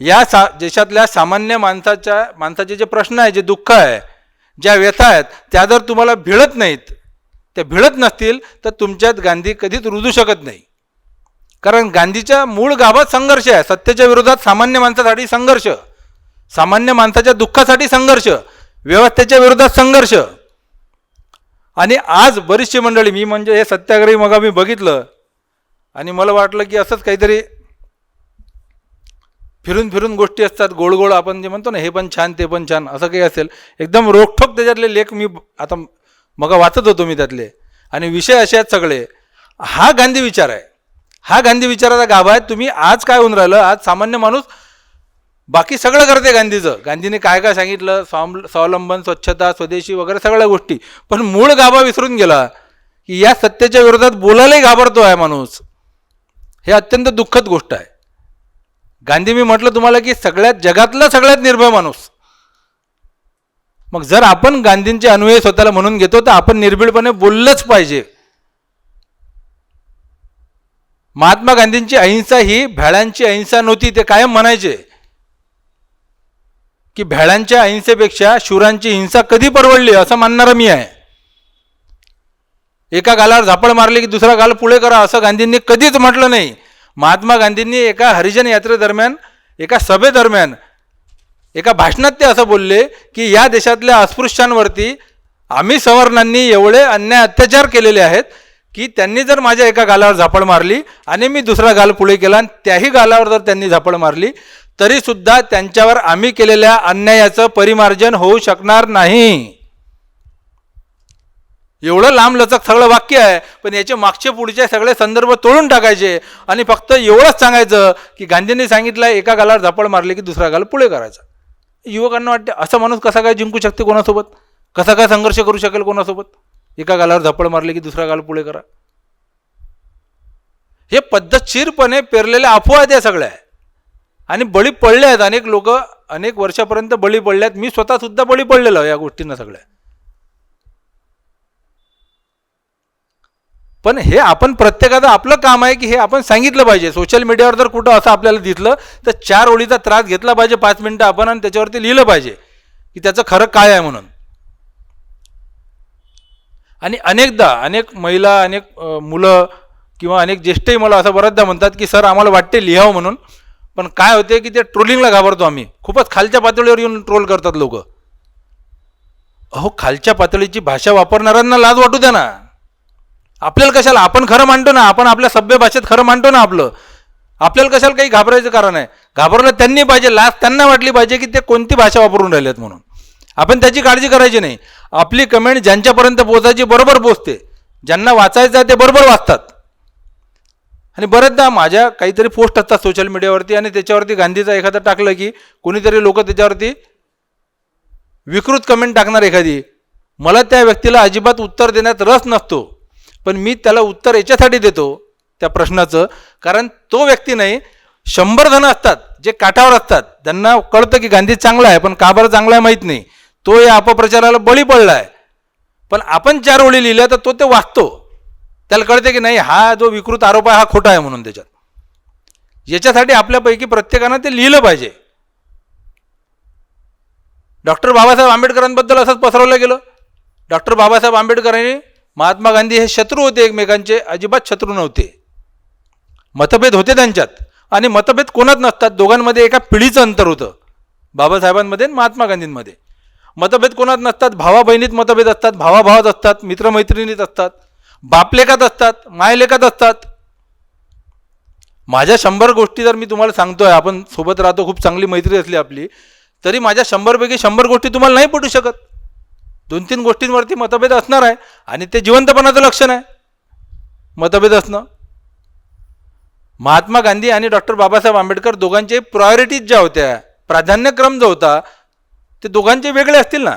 या देशातल्या सामान्य माणसाचे जे प्रश्न आहे, जे दुःख आहे, ज्या व्यथा आहेत, त्या जर तुम्हाला भिळत नाहीत, त्या भिळत नसतील तर तुमच्यात गांधी कधीच रुजू शकत नाही. कारण गांधीच्या मूळ गाभात संघर्ष आहे. सत्तेच्या विरोधात सामान्य माणसासाठी संघर्ष, सामान्य माणसाच्या दुःखासाठी संघर्ष, व्यवस्थेच्या विरोधात संघर्ष. आणि आज बरीचशी मंडळी, मी म्हणजे हे सत्याग्रही मग मी बघितलं आणि मला वाटलं की असंच काहीतरी फिरून फिरून गोष्टी असतात, गोड गोड आपण जे म्हणतो ना, हे पण छान ते पण छान, असं काही असेल. एकदम रोखठोक त्याच्यातले लेख मी आता मग वाचत होतो मी त्यातले, आणि विषय असे आहेत सगळे. हा गांधी विचार आहे, हा गांधी विचाराचा गाभा आहे. तुम्ही आज काय होऊन राहिलं, आज सामान्य माणूस बाकी सगळं करते गांधीचं. गांधीने काय काय सांगितलं, स्वावलंबन, स्वच्छता, स्वदेशी वगैरे सगळ्या गोष्टी, पण मूळ गाभा विसरून गेला की या सत्तेच्या विरोधात बोलायलाही घाबरतो आहे माणूस. हे अत्यंत दुःखद गोष्ट आहे. गांधी, मी म्हटलं तुम्हाला की सगळ्यात जगातला सगळ्यात निर्भय माणूस. मग जर आपण गांधींचे अनुयायी स्वतःला म्हणून घेतो तर आपण निर्भीडपणे बोललंच पाहिजे. महात्मा गांधींची अहिंसा ही भ्याळांची अहिंसा नव्हती. ते कायम म्हणायचे की भ्याळांच्या अहिंसेपेक्षा शूरांची हिंसा कधी परवडली, असं मानणारा मी आहे. एका गालावर झापड मारली की दुसरा गाल पुढे करा, असं गांधींनी कधीच म्हटलं नाही. महात्मा गांधींनी एका हरिजन यात्रेदरम्यान, एका सभेदरम्यान, एका भाषणात ते असं बोलले की या देशातल्या अस्पृश्यांवरती आम्ही सवर्णांनी एवढे अन्याय अत्याचार केलेले आहेत की त्यांनी जर माझ्या एका गालावर झापड मारली आणि मी दुसरा गाल पुढे केला आणि त्याही गालावर जर त्यांनी झापड मारली तरी सुद्धा त्यांच्यावर आम्ही केलेल्या अन्यायाचं परिमार्जन होऊ शकणार नाही. एवढं लांबलचक सगळं वाक्य आहे, पण याचे मागचे पुढचे सगळे संदर्भ तोडून टाकायचे आणि फक्त एवढंच सांगायचं की गांधींनी सांगितलं एका गालावर झापड मारली की दुसरा गाल पुढे करायचा. युवकांना वाटते असं माणूस कसा काय जिंकू शकते कोणासोबत, कसा काय संघर्ष करू शकेल कोणासोबत, एका गालावर झापड मारली की दुसरा गाल पुढे करा. हे पद्धतशीरपणे पेरलेल्या अफवा त्या सगळ्या, आणि बळी पडले आहेत. अनेक लोक अनेक वर्षापर्यंत बळी पडल्यात. मी स्वतःसुद्धा बळी पडलेलो आहे या गोष्टींना सगळ्या. पण हे आपण प्रत्येकाचं आपलं काम आहे की हे आपण सांगितलं पाहिजे. सोशल मीडियावर जर कुठं असं आपल्याला दिसलं तर 4 ओळीचा त्रास घेतला पाहिजे, 5 मिनिटं आपण, आणि त्याच्यावरती लिहिलं पाहिजे की त्याचं खरं काय आहे म्हणून. आणि अनेकदा अनेक महिला, अनेक मुलं किंवा अनेक ज्येष्ठही मला असं बऱ्याचदा म्हणतात की सर आम्हाला वाटते लिहावं म्हणून, पण काय होते की ते ट्रोलिंगला घाबरतो आम्ही. खूपच खालच्या पातळीवर येऊन ट्रोल करतात लोक. अहो, खालच्या पातळीची भाषा वापरणाऱ्यांना लाज वाटू द्या ना. आपल्याला कशाला, आपण खरं मांडतो ना, आपण आपल्या सभ्य भाषेत खरं मांडतो ना आपलं. आपल्याला कशाला काही घाबरायचं कारण आहे. घाबरलं त्यांनी पाहिजे, लाज त्यांना वाटली पाहिजे की ते कोणती भाषा वापरून राहिलेत म्हणून. आपण त्याची काळजी करायची नाही. आपली कमेंट ज्यांच्यापर्यंत पोहोचायची बरोबर पोहोचते, ज्यांना वाचायचं आहे ते बरोबर वाचतात. आणि बरेचदा माझ्या काहीतरी पोस्ट असतात सोशल मीडियावरती आणि त्याच्यावरती गांधीचं एखादं टाकलं की कोणीतरी लोक त्याच्यावरती विकृत कमेंट टाकणार एखादी. मला त्या व्यक्तीला अजिबात उत्तर देण्यात रस नसतो, पण मी त्याला उत्तर याच्यासाठी देतो त्या प्रश्नाचं, कारण तो व्यक्ती नाही, 100 जण असतात जे काठावर असतात, त्यांना कळतं की गांधी चांगला आहे, पण का बरं चांगला आहे माहीत नाही. तो या अपप्रचाराला बळी पडला आहे. पण आपण 4 ओळी लिहिल्या तर तो ते वाचतो, त्याला कळते की नाही हा जो विकृत आरोप आहे हा खोटा आहे म्हणून. त्याच्यात याच्यासाठी आपल्यापैकी प्रत्येकानं ते लिहिलं पाहिजे. डॉक्टर बाबासाहेब आंबेडकरांबद्दल असंच पसरवलं गेलं. डॉक्टर बाबासाहेब आंबेडकरांनी, महात्मा गांधी हे शत्रू होते एकमेकांचे, अजिबात शत्रू नव्हते. मतभेद होते त्यांच्यात, आणि मतभेद कोणात नसतात. दोघांमध्ये एका पिढीचं अंतर होतं, बाबासाहेबांमध्ये आणि महात्मा गांधींमध्ये. मतभेद कोणात नसतात. भावा बहिणीत मतभेद असतात, भावाभावात असतात, मित्रमैत्रिणीत असतात, बापलेखात असतात, मायलेखात असतात. माझ्या 100 गोष्टी जर मी तुम्हाला सांगतोय, आपण सोबत राहतो, खूप चांगली मैत्री असली आपली, तरी माझ्या 100 पैकी 100 गोष्टी तुम्हाला नाही पटू शकत. 2-3 गोष्टींवरती मतभेद असणार आहे, आणि ते जिवंतपणाचं लक्षण आहे मतभेद असणं. महात्मा गांधी आणि डॉक्टर बाबासाहेब आंबेडकर दोघांचे प्रायोरिटीज ज्या होत्या, प्राधान्यक्रम जो होता, ते दोघांचे वेगळे असतील ना.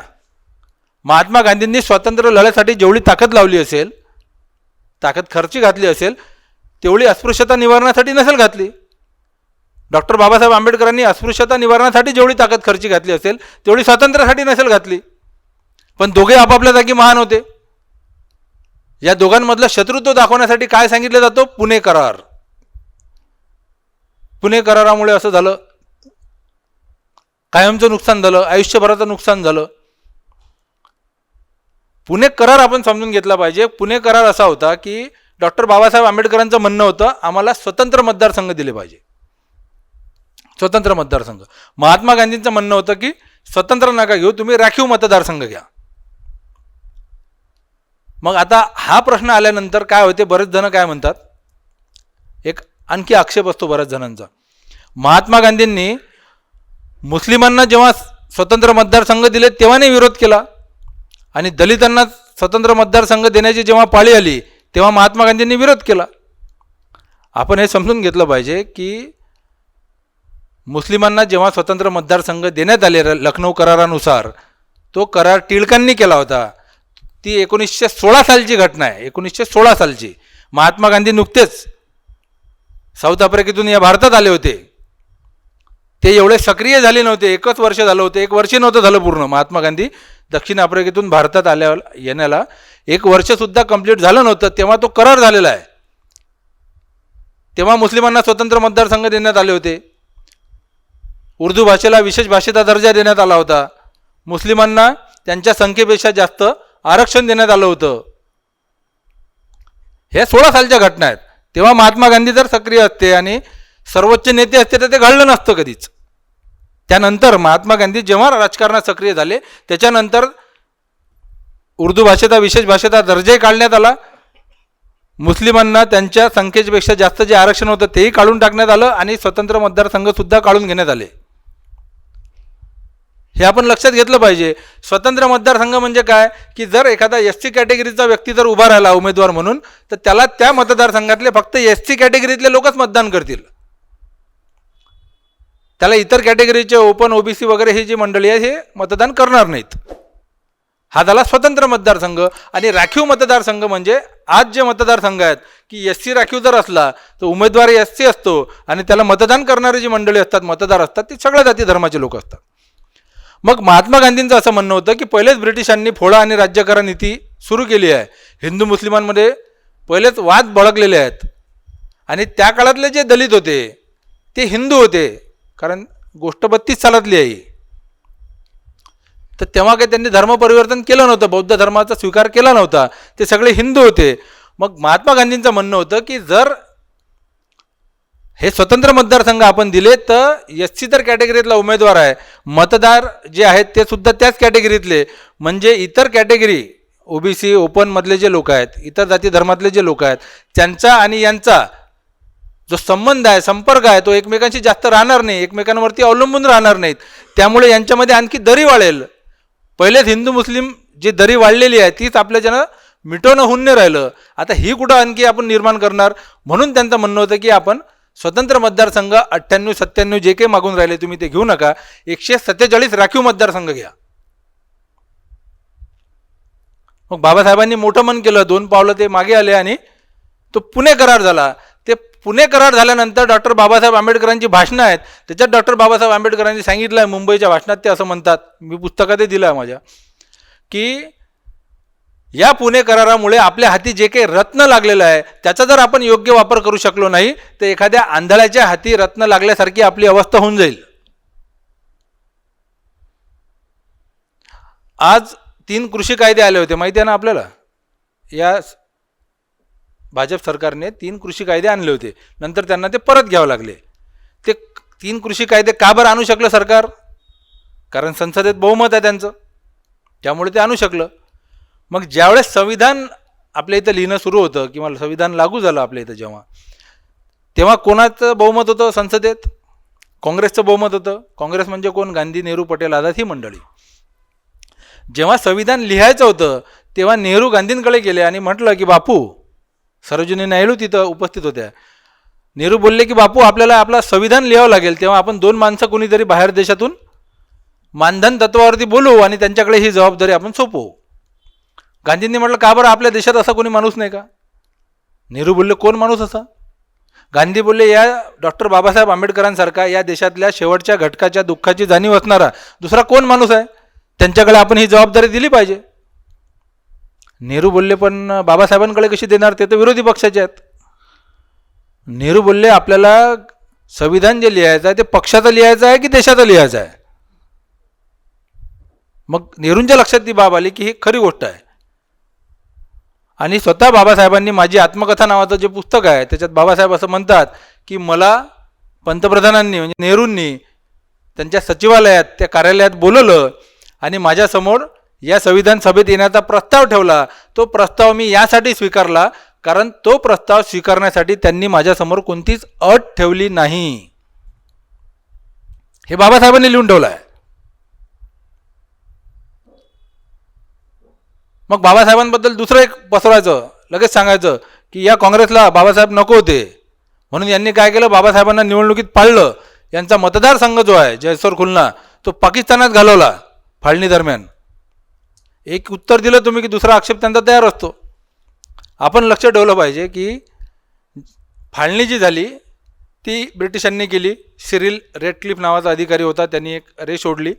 महात्मा गांधींनी स्वातंत्र्य लढ्यासाठी जेवढी ताकद लावली असेल, ताकद खर्ची घातली असेल, तेवढी अस्पृश्यता निवारणासाठी नसेल घातली. डॉक्टर बाबासाहेब आंबेडकरांनी अस्पृश्यता निवारणासाठी जेवढी ताकद खर्ची घातली असेल, तेवढी स्वातंत्र्यासाठी नसेल घातली. पण दोघे आपापल्या जागी महान होते. या दोघांमधलं शत्रुत्व दाखवण्यासाठी काय सांगितलं जातं? पुणे करार. पुणे करारामुळे असं झालं, कायमचं नुकसान झालं, आयुष्यभराचं नुकसान झालं. पुणे करार आपण समजून घेतला पाहिजे. पुणे करार असा होता की डॉक्टर बाबासाहेब आंबेडकरांचं म्हणणं होतं आम्हाला स्वतंत्र मतदारसंघ दिले पाहिजे, स्वतंत्र मतदारसंघ. महात्मा गांधींचं म्हणणं होतं की स्वतंत्र नका घेऊ, तुम्ही राखीव मतदारसंघ घ्या. मग आता हा प्रश्न आल्यानंतर काय होते, बरेच जण काय म्हणतात, एक आणखी आक्षेप असतो बऱ्याच जणांचा. महात्मा गांधींनी मुस्लिमांना जेव्हा स्वतंत्र मतदारसंघ दिले तेव्हा नाही विरोध केला, आणि दलितांना स्वतंत्र मतदारसंघ देण्याची जेव्हा पाळी आली तेव्हा महात्मा गांधींनी विरोध केला. आपण हे समजून घेतलं पाहिजे की मुस्लिमांना जेव्हा स्वतंत्र मतदारसंघ देण्यात आले लखनौ करारानुसार, तो करार टिळकांनी केला होता. ती 1916 सालची घटना आहे, 1916 सालची. महात्मा गांधी नुकतेच साऊथ आफ्रिकेतून या भारतात आले होते. ते एवढे सक्रिय झाले नव्हते, 1 वर्ष झालं होतं, 1 वर्ष नव्हतं झालं पूर्ण. महात्मा गांधी दक्षिण आफ्रिकेतून भारतात येण्याला 1 वर्षसुद्धा कंप्लीट झालं नव्हतं, तेव्हा तो करार झालेला आहे. तेव्हा मुस्लिमांना स्वतंत्र मतदारसंघ देण्यात आले होते. उर्दू भाषेला विशेष भाषेचा दर्जा देण्यात आला होता. मुस्लिमांना त्यांच्या संख्येपेक्षा जास्त आरक्षण देण्यात आलं होतं. हे 16 सालच्या घटना आहेत. तेव्हा महात्मा गांधी जर सक्रिय असते आणि सर्वोच्च नेते असते तर ते घडलं नसतं कधीच. त्यानंतर महात्मा गांधी जेव्हा राजकारणात सक्रिय झाले त्याच्यानंतर उर्दू भाषेचा विशेष भाषेचा दर्जाही काढण्यात आला. मुस्लिमांना त्यांच्या संख्येपेक्षा जास्त जे आरक्षण होतं तेही काढून टाकण्यात आलं, आणि स्वतंत्र मतदारसंघसुद्धा काढून घेण्यात आले. हे आपण लक्षात घेतलं पाहिजे. स्वतंत्र मतदारसंघ म्हणजे काय की जर एखादा SC कॅटेगरीचा व्यक्ती जर उभा राहिला उमेदवार म्हणून, तर त्याला त्या मतदारसंघातले फक्त SC कॅटेगरीतले लोकच मतदान करतील. त्याला इतर कॅटेगरीचे ओपन, OBC वगैरे ही जी मंडळी आहे हे मतदान करणार नाहीत. हा झाला स्वतंत्र मतदारसंघ. आणि राखीव मतदारसंघ म्हणजे आज जे मतदारसंघ आहेत की एस सी राखीव जर असला तर उमेदवार एस सी असतो आणि त्याला मतदान करणारी जी मंडळी असतात, मतदार असतात, ती सगळ्या जाती धर्माचे लोक असतात. मग महात्मा गांधींचं असं म्हणणं होतं की पहिलेच ब्रिटिशांनी फोडा आणि राज्य करा नीती सुरू केली आहे. हिंदू मुस्लिमांमध्ये पहिलेच वाद भडकलेले आहेत आणि त्या काळातले जे दलित होते ते हिंदू होते, कारण गोष्ट 32 सालातली आहे. तर तेव्हा काही त्यांनी धर्म परिवर्तन केलं नव्हतं, बौद्ध धर्माचा स्वीकार केला नव्हता, ते सगळे हिंदू होते. मग महात्मा गांधींचं म्हणणं होतं की जर हे स्वतंत्र मतदारसंघ आपण दिले तर एस सी तर कॅटेगरीतला उमेदवार आहे, मतदार जे आहेत ते सुद्धा त्याच कॅटेगरीतले, म्हणजे इतर कॅटेगरी ओबीसी ओपनमधले जे लोक आहेत, इतर जाती धर्मातले जे लोक आहेत, त्यांचा आणि यांचा जो संबंध आहे, संपर्क आहे, तो एकमेकांशी जास्त राहणार नाही, एकमेकांवरती अवलंबून राहणार नाहीत. त्यामुळे यांच्यामध्ये आणखी दरी वाढेल. पहिलेच हिंदू मुस्लिम जी दरी वाढलेली आहे तीच आपल्याच्यानं मिटवणं होऊन नाही राहिलं. आता ही कुठं आणखी आपण निर्माण करणार? म्हणून त्यांचं म्हणणं होतं की आपण स्वतंत्र मतदारसंघ 98-97 जे काही मागून राहिले तुम्ही ते घेऊ नका, 147 राखीव मतदारसंघ घ्या. मग बाबासाहेबांनी मोठं मन केलं, 2 पावलं ते मागे आले आणि तो पुणे करार झाला. ते पुणे करार झाल्यानंतर डॉक्टर बाबासाहेब आंबेडकरांची भाषणं आहेत, त्याच्यात डॉक्टर बाबासाहेब आंबेडकरांनी सांगितलं आहे, मुंबईच्या भाषणात ते असं म्हणतात, मी पुस्तकातही दिलं आहे माझ्या, की या पुणे करारामुळे आपल्या हाती जे काही रत्न लागलेलं आहे त्याचा जर आपण योग्य वापर करू शकलो नाही तर एखाद्या आंधळ्याच्या हाती रत्न लागल्यासारखी आपली अवस्था होऊन जाईल. आज 3 कृषी कायदे आले होते, माहिती आहे ना आपल्याला. या भाजप सरकारने 3 कृषी कायदे आणले होते, नंतर त्यांना ते परत घ्यावे लागले. ते 3 कृषी कायदे का बरं आणू शकलं सरकार? कारण संसदेत बहुमत आहे त्यांचं, त्यामुळे ते आणू शकलं. मग ज्यावेळेस संविधान आपल्या इथं लिहिणं सुरू होतं किंवा संविधान लागू झालं आपल्या इथं जेव्हा, तेव्हा कोणाचं बहुमत होतं संसदेत? काँग्रेसचं बहुमत होतं. काँग्रेस म्हणजे कोण? गांधी, नेहरू, पटेल, आझाद ही मंडळी. जेव्हा संविधान लिहायचं होतं तेव्हा नेहरू गांधींकडे गेले आणि म्हटलं की बापू, सरोजिनी नायडू तिथं उपस्थित होत्या. नेहरू बोलले की बापू, आपल्याला आपला संविधान लिहावं लागेल, तेव्हा आपण 2 माणसं कोणीतरी बाहेर देशातून मानधन तत्वावरती बोलवू आणि त्यांच्याकडे ही जबाबदारी आपण सोपवू. गांधींनी म्हटलं का बरं, आपल्या देशात असा कोणी माणूस नाही का? नेहरू बोलले कोण माणूस असा? गांधी बोलले या डॉक्टर बाबासाहेब आंबेडकरांसारखा या देशातल्या शेवटच्या घटकाच्या दुःखाची जाणीव असणारा दुसरा कोण माणूस आहे, त्यांच्याकडे आपण ही जबाबदारी दिली पाहिजे. नेहरू बोलले पण बाबासाहेबांकडे कशी देणार, ते तर विरोधी पक्षाचे आहेत. नेहरू बोलले आपल्याला संविधान जे लिहायचं आहे ते पक्षाचं लिहायचं आहे की देशाचं लिहायचं आहे? मग नेहरूंच्या लक्षात ती बाब आली की ही खरी गोष्ट आहे. आणि स्वतः बाबासाहेबांनी माझी आत्मकथा नावाचं जे पुस्तक आहे त्याच्यात बाबासाहेब असं म्हणतात की मला पंतप्रधानांनी म्हणजे नेहरूंनी त्यांच्या सचिवालयात त्या कार्यालयात बोलवलं आणि माझ्यासमोर या संविधान सभेत येण्याचा प्रस्ताव ठेवला. तो प्रस्ताव मी यासाठी स्वीकारला कारण तो प्रस्ताव स्वीकारण्यासाठी त्यांनी माझ्यासमोर कोणतीच अट ठेवली नाही. हे बाबासाहेबांनी लिहून ठेवलं आहे. मग बाबासाहेबांबद्दल दुसरं एक पसरवायचं, लगेच सांगायचं की या काँग्रेसला बाबासाहेब नको होते म्हणून यांनी काय केलं, बाबासाहेबांना निवडणुकीत पाळलं. यांचा मतदारसंघ जो आहे जयस्वाल खुलना तो पाकिस्तानात घालवला फाळणी दरम्यान. एक उत्तर दिलं तुम्ही की दुसरा आक्षेप त्यांचा तयार असतो. आपण लक्ष ठेवलं पाहिजे की फाळणी जी झाली ती ब्रिटिशांनी केली. सिरिल रेडक्लिफ नावाचा अधिकारी होता, त्यांनी एक रेष ओढली,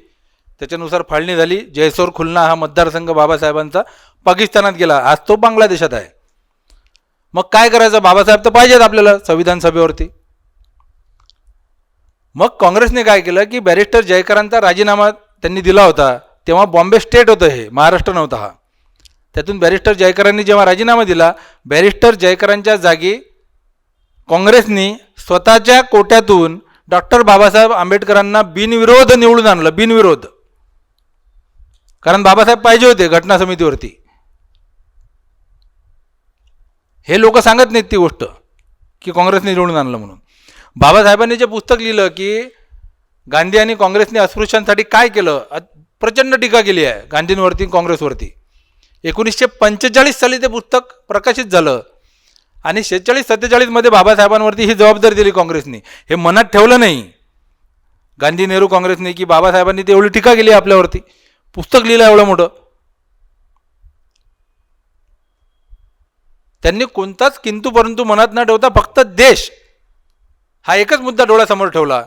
त्याच्यानुसार फाळणी झाली. जयस्वाल खुलना हा मतदारसंघ बाबासाहेबांचा पाकिस्तानात गेला, आज तो बांगलादेशात आहे. मग काय करायचं, बाबासाहेब तर पाहिजेत आपल्याला संविधान सभेवरती. मग काँग्रेसने काय केलं की बॅरिस्टर जयकरांचा राजीनामा त्यांनी दिला होता, तेव्हा बॉम्बे स्टेट होतं, हे महाराष्ट्र नव्हता हा. त्यातून बॅरिस्टर जयकरांनी जेव्हा राजीनामा दिला, बॅरिस्टर जयकरांच्या जागी काँग्रेसनी स्वतःच्या कोट्यातून डॉक्टर बाबासाहेब आंबेडकरांना बिनविरोध निवडून आणलं. बिनविरोध, कारण बाबासाहेब पाहिजे होते घटना समितीवरती. हे लोक सांगत नाहीत ती गोष्ट की काँग्रेसने निवडून आणलं म्हणून. बाबासाहेबांनी जे पुस्तक लिहिलं की गांधी आणि काँग्रेसने अस्पृश्यांसाठी काय केलं, प्रचंड टीका केली आहे गांधींवरती काँग्रेसवरती. 1945 साली ते पुस्तक प्रकाशित झालं आणि 46-47 मध्ये बाबासाहेबांवरती ही जबाबदारी दिली काँग्रेसने. हे मनात ठेवलं नाही गांधी नेहरू काँग्रेसने की बाबासाहेबांनी ते एवढी टीका केली आपल्यावरती, पुस्तक लिहिलं एवढं मोठं. त्यांनी कोणताच किंतु परंतु मनात न ठेवता फक्त देश हा एकच मुद्दा डोळ्यासमोर ठेवला.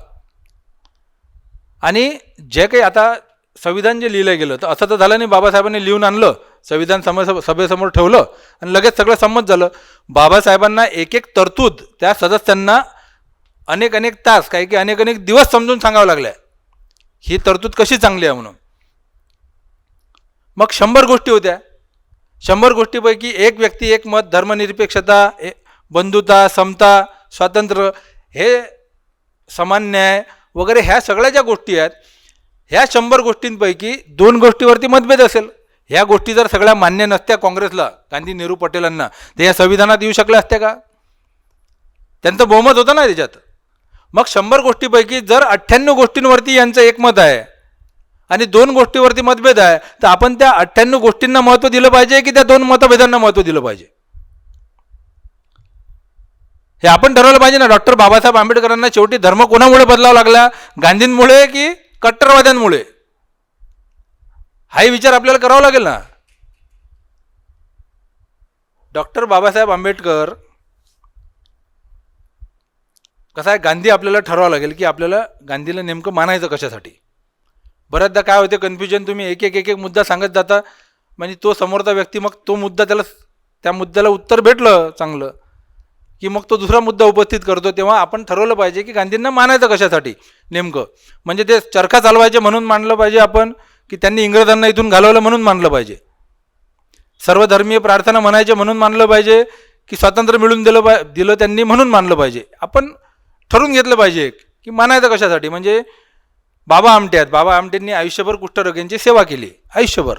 आणि जे काही आता संविधान जे लिहिलं गेलं तर असं तर झालं नाही, बाबासाहेबांनी लिहून आणलं, संविधान सभेसमोर ठेवलं आणि लगेच सगळं संमत झालं. बाबासाहेबांना एक एक तरतूद त्या सदस्यांना अनेक अनेक तास, काही की अनेक अनेक दिवस समजून सांगावं लागलं ही तरतूद कशी चांगली आहे म्हणून. मग 100 गोष्टी होत्या. 100 गोष्टीपैकी एक व्यक्ती एक मत, धर्मनिरपेक्षता, बंधुता, समता, स्वातंत्र्य, हे समान न्याय वगैरे ह्या सगळ्या ज्या गोष्टी आहेत, ह्या 100 गोष्टींपैकी 2 गोष्टीवरती मतभेद असेल. ह्या गोष्टी जर सगळ्या मान्य नसत्या काँग्रेसला, गांधी, नेहरू, पटेलांना, तर या संविधानात येऊ शकल्या असत्या का? त्यांचं बहुमत होतं ना त्याच्यात. मग 100 गोष्टीपैकी जर 98 गोष्टींवरती यांचं एकमत आहे आणि 2 गोष्टीवरती मतभेद आहे, तर आपण त्या 98 गोष्टींना महत्त्व दिलं पाहिजे की त्या 2 मतभेदांना महत्त्व दिलं पाहिजे? हे आपण ठरवलं पाहिजे ना. डॉक्टर बाबासाहेब आंबेडकरांना शेवटी धर्म कोणामुळे बदलावा लागला? गांधींमुळे की कट्टरवाद्यांमुळे? हाही विचार आपल्याला करावा लागेल ना. डॉक्टर बाबासाहेब आंबेडकर कसं आहे, गांधी आपल्याला ठरवावं लागेल की आपल्याला गांधीला नेमकं मानायचं कशासाठी. बऱ्याचदा काय होते कन्फ्युजन, तुम्ही एक एक मुद्दा सांगत जाता, म्हणजे तो समोरचा व्यक्ती मग तो मुद्दा त्या मुद्द्याला उत्तर भेटलं चांगलं की मग तो दुसरा मुद्दा उपस्थित करतो. तेव्हा आपण ठरवलं पाहिजे की गांधींना मानायचं कशासाठी नेमकं. म्हणजे ते चरखा चालवायचे म्हणून मानलं पाहिजे आपण, की त्यांनी इंग्रजांना इथून घालवलं म्हणून मानलं पाहिजे? सर्वधर्मीय प्रार्थना म्हणायचे म्हणून मानलं पाहिजे, की स्वातंत्र्य मिळून दिलं त्यांनी म्हणून मानलं पाहिजे? आपण ठरवून घेतलं पाहिजे की मानायचं कशासाठी. म्हणजे बाबा आमटे आहेत, बाबा आमटेंनी आयुष्यभर कुष्ठरोग्यांची सेवा केली, आयुष्यभर.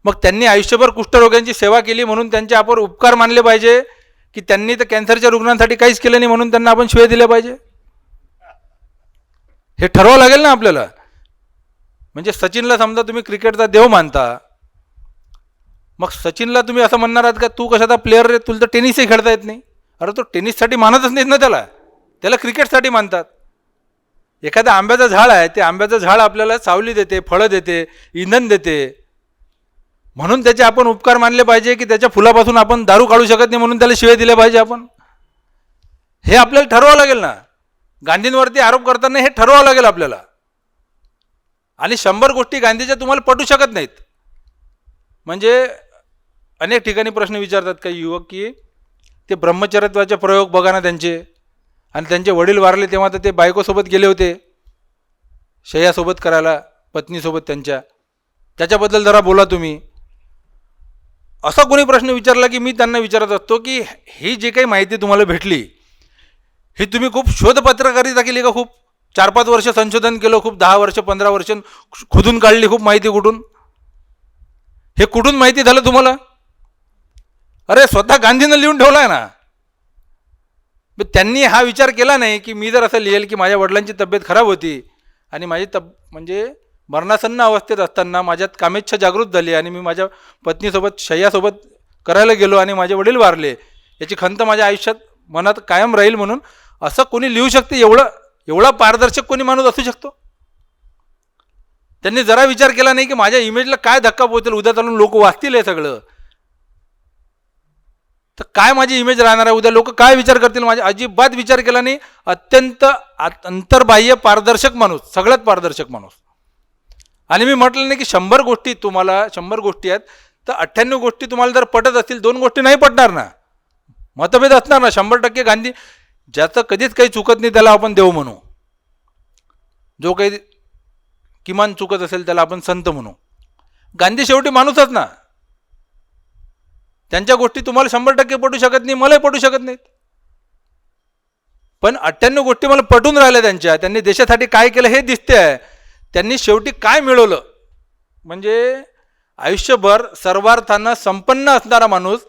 मग त्यांनी आयुष्यभर कुष्ठरोग्यांची सेवा केली म्हणून त्यांचे आपण उपकार मानले पाहिजे, की त्यांनी तर कॅन्सरच्या रुग्णांसाठी काहीच केलं नाही म्हणून त्यांना आपण शिव्या दिल्या पाहिजे? हे ठरवावं लागेल ना आपल्याला. म्हणजे सचिनला समजा तुम्ही क्रिकेटचा देव मानता, मग सचिनला तुम्ही असं म्हणणार आहात का तू कशाचा प्लेअर रे, तुला तर टेनिसही खेळता येत नाही? अरे तो टेनिससाठी मानतच नाहीत ना, त्याला क्रिकेटसाठी मानतात. एखादं आंब्याचं झाड आहे, ते आंब्याचं झाड आपल्याला सावली देते, फळं देते, इंधन देते, म्हणून त्याचे आपण उपकार मानले पाहिजे की त्याच्या फुलापासून आपण दारू काढू शकत नाही म्हणून त्याला शिव्या दिल्या पाहिजे आपण? हे आपल्याला ठरवावं लागेल ना. गांधींवरती आरोप करताना हे ठरवावं लागेल आपल्याला. आणि 100 गोष्टी गांधीच्या तुम्हाला पटू शकत नाहीत. म्हणजे अनेक ठिकाणी प्रश्न विचारतात काही युवक की ते ब्रह्मचर्यत्वाचे प्रयोग बघा ना त्यांचे, आणि त्यांचे वडील वारले तेव्हा तर ते बायकोसोबत गेले होते शय्यासोबत करायला, पत्नीसोबत त्यांच्या, त्याच्याबद्दल जरा बोला तुम्ही. असा कोणी प्रश्न विचारला की मी त्यांना विचारत असतो की ही जी काही माहिती तुम्हाला भेटली ही तुम्ही खूप शोधपत्रकारिता केली का? खूप 4-5 वर्ष संशोधन केलं, खूप 10 वर्ष 15 वर्ष खोदून काढली खूप माहिती कुठून? हे कुठून माहिती झालं तुम्हाला? अरे स्वतः गांधीनं लिहून ठेवलं आहे ना. त्यांनी हा विचार केला नाही की मी जर असं लिहेल की माझ्या वडिलांची तब्येत खराब होती आणि माझी म्हणजे मरणासन्न अवस्थेत असताना माझ्यात कामेच्छा जागृत झाली आणि मी माझ्या पत्नीसोबत शय्यासोबत करायला गेलो आणि माझे वडील वारले, याची खंत माझ्या आयुष्यात मनात कायम राहील म्हणून असं कोणी लिहू शकते? एवढा पारदर्शक कोणी माणूस असू शकतो? त्यांनी जरा विचार केला नाही की माझ्या इमेजला काय धक्का पोहोचेल, उद्या चालून लोक वाचतील हे सगळं, तर काय माझी इमेज राहणार आहे, उद्या लोक काय विचार करतील माझे? अजिबात विचार केला नाही. अत्यंत अंतर्बाह्य पारदर्शक माणूस, सगळ्यात पारदर्शक माणूस. आणि मी म्हटलं नाही की 100 गोष्टी तुम्हाला 100 गोष्टी आहेत तर 98 गोष्टी तुम्हाला जर पटत असतील, 2 गोष्टी नाही पटणार ना, मतभेद असणार ना. 100% गांधी ज्याचं कधीच काही चुकत नाही त्याला आपण देव म्हणू, जो काही किमान चुकत असेल त्याला आपण संत म्हणू. गांधी शेवटी माणूसच ना. त्यांच्या गोष्टी तुम्हाला 100% पटू शकत नाही, मलाही पटू शकत नाहीत, पण 98 गोष्टी मला पटून राहिल्या त्यांच्या. त्यांनी देशासाठी काय केलं हे दिसते आहे. त्यांनी शेवटी काय मिळवलं म्हणजे आयुष्यभर सर्वार्थानं संपन्न असणारा माणूस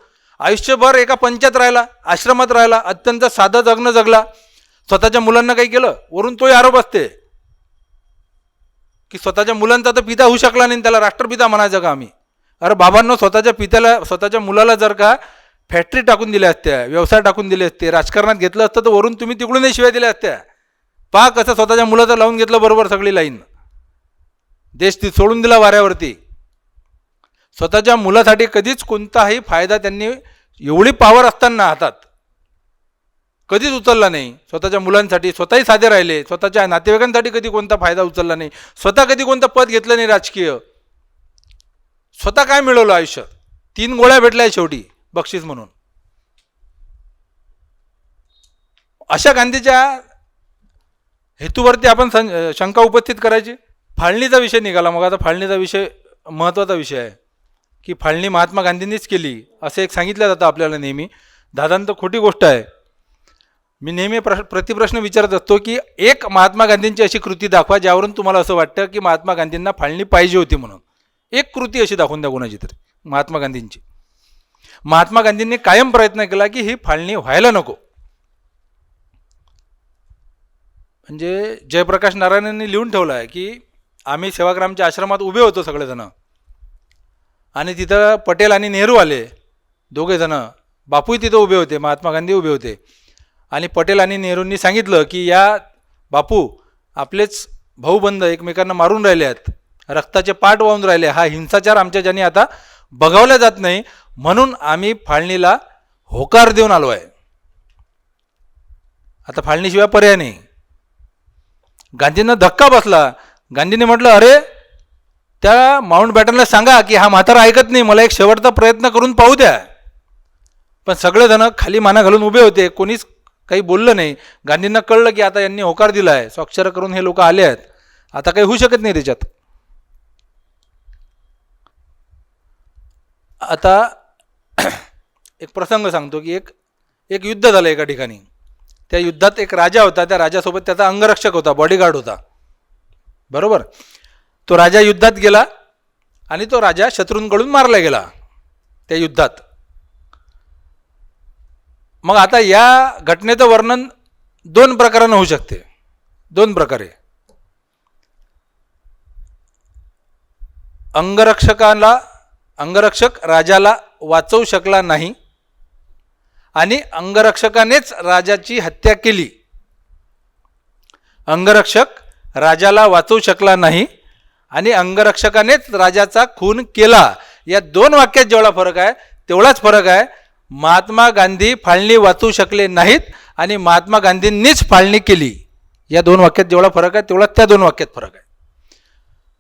आयुष्यभर एका पंचायत राहिला, आश्रमात राहिला, अत्यंत साधं जगणं जगला, स्वतःच्या मुलांना काही केलं? वरून तोही आरोप असते की स्वतःच्या मुलांचा तर पिता होऊ शकला नाही, त्याला राष्ट्रपिता म्हणायचं का आम्ही? अरे बाबांनो, स्वतःच्या मुलाला जर का फॅक्टरी टाकून दिल्या असत्या, व्यवसाय टाकून दिले असते, राजकारणात घेतलं असतं तर वरून तुम्ही तिकडूनही शिवाय दिल्या असत्या. पहा कसं स्वतःच्या मुलाचं लावून घेतलं बरोबर सगळी लाईन, देश ती सोडून दिला वाऱ्यावरती. स्वतःच्या मुलासाठी कधीच कोणताही फायदा त्यांनी एवढी पॉवर असताना हातात कधीच उचलला नाही. स्वतःच्या मुलांसाठी स्वतःही साधे राहिले, स्वतःच्या नातेवाईकांसाठी कधी कोणता फायदा उचलला नाही, स्वतः कधी कोणतं पद घेतलं नाही राजकीय. स्वतः काय मिळवलं आयुष्यात? 3 गोळ्या भेटल्या शेवटी बक्षीस म्हणून. अशा गांधीच्या हेतूवरती आपण शंका उपस्थित करायची. फाळणीचा विषय निघाला. मग आता फाळणीचा विषय महत्त्वाचा विषय आहे की फाळणी महात्मा गांधींनीच केली असं एक सांगितलं जातं आपल्याला नेहमी. दादांत खोटी गोष्ट आहे. मी नेहमी प्रतिप्रश्न विचारत असतो की एक महात्मा गांधींची अशी कृती दाखवा ज्यावरून तुम्हाला असं वाटतं की महात्मा गांधींना फाळणी पाहिजे होती म्हणून. एक कृती अशी दाखवून द्या कोणाची तरी महात्मा गांधींची. महात्मा गांधींनी कायम प्रयत्न केला की ही फाळणी व्हायला नको. म्हणजे जयप्रकाश नारायणांनी लिहून ठेवलं आहे की आम्ही सेवाग्रामच्या आश्रमात उभे होतो सगळेजण, आणि तिथं पटेल आणि नेहरू आले दोघेजण. बापूही तिथं उभे होते, महात्मा गांधी उभे होते. आणि पटेल आणि नेहरूंनी सांगितलं की या बापू आपलेच भाऊबंद एकमेकांना मारून राहिले आहेत, रक्ताचे पाट वाहून राहिले, हा हिंसाचार आमच्या ज्याने आता बघावला जात नाही, म्हणून आम्ही फाळणीला होकार देऊन आलो आहे. आता फाळणीशिवाय पर्याय नाही. गांधींना धक्का बसला. गांधींनी म्हटलं अरे त्या माउंट बॅटनला सांगा की हा म्हातारा ऐकत नाही, मला एक शेवटचा प्रयत्न करून पाहू द्या. पण सगळेजण खाली माना घालून उभे होते, कोणीच काही बोललं नाही. गांधींना कळलं की आता यांनी होकार दिला आहे, स्वाक्षर करून हे लोक आले आहेत, आता काही होऊ शकत नाही त्याच्यात. आता एक प्रसंग सांगतो की एक युद्ध झालं एका ठिकाणी. त्या युद्धात एक राजा होता, त्या राजासोबत त्याचा अंगरक्षक होता, बॉडीगार्ड होता, बरोबर. तो राजा युद्धात गेला आणि तो राजा शत्रूंकडून मारला गेला त्या युद्धात. मग आता या घटनेचं वर्णन 2 प्रकारानं होऊ शकते, 2 प्रकारे. अंगरक्षक राजाला वाचवू शकला नाही आणि अंगरक्षकानेच राजाची हत्या केली. अंगरक्षक राजाला वाचवू शकला नाही आणि अंगरक्षकानेच राजाचा खून केला. या 2 वाक्यात जेवढा फरक आहे तेवढाच फरक आहे. महात्मा गांधी फाळणी वाचवू शकले नाहीत आणि महात्मा गांधींनीच फाळणी केली. या 2 वाक्यात जेवढा फरक आहे तेवढा त्या 2 वाक्यात फरक आहे.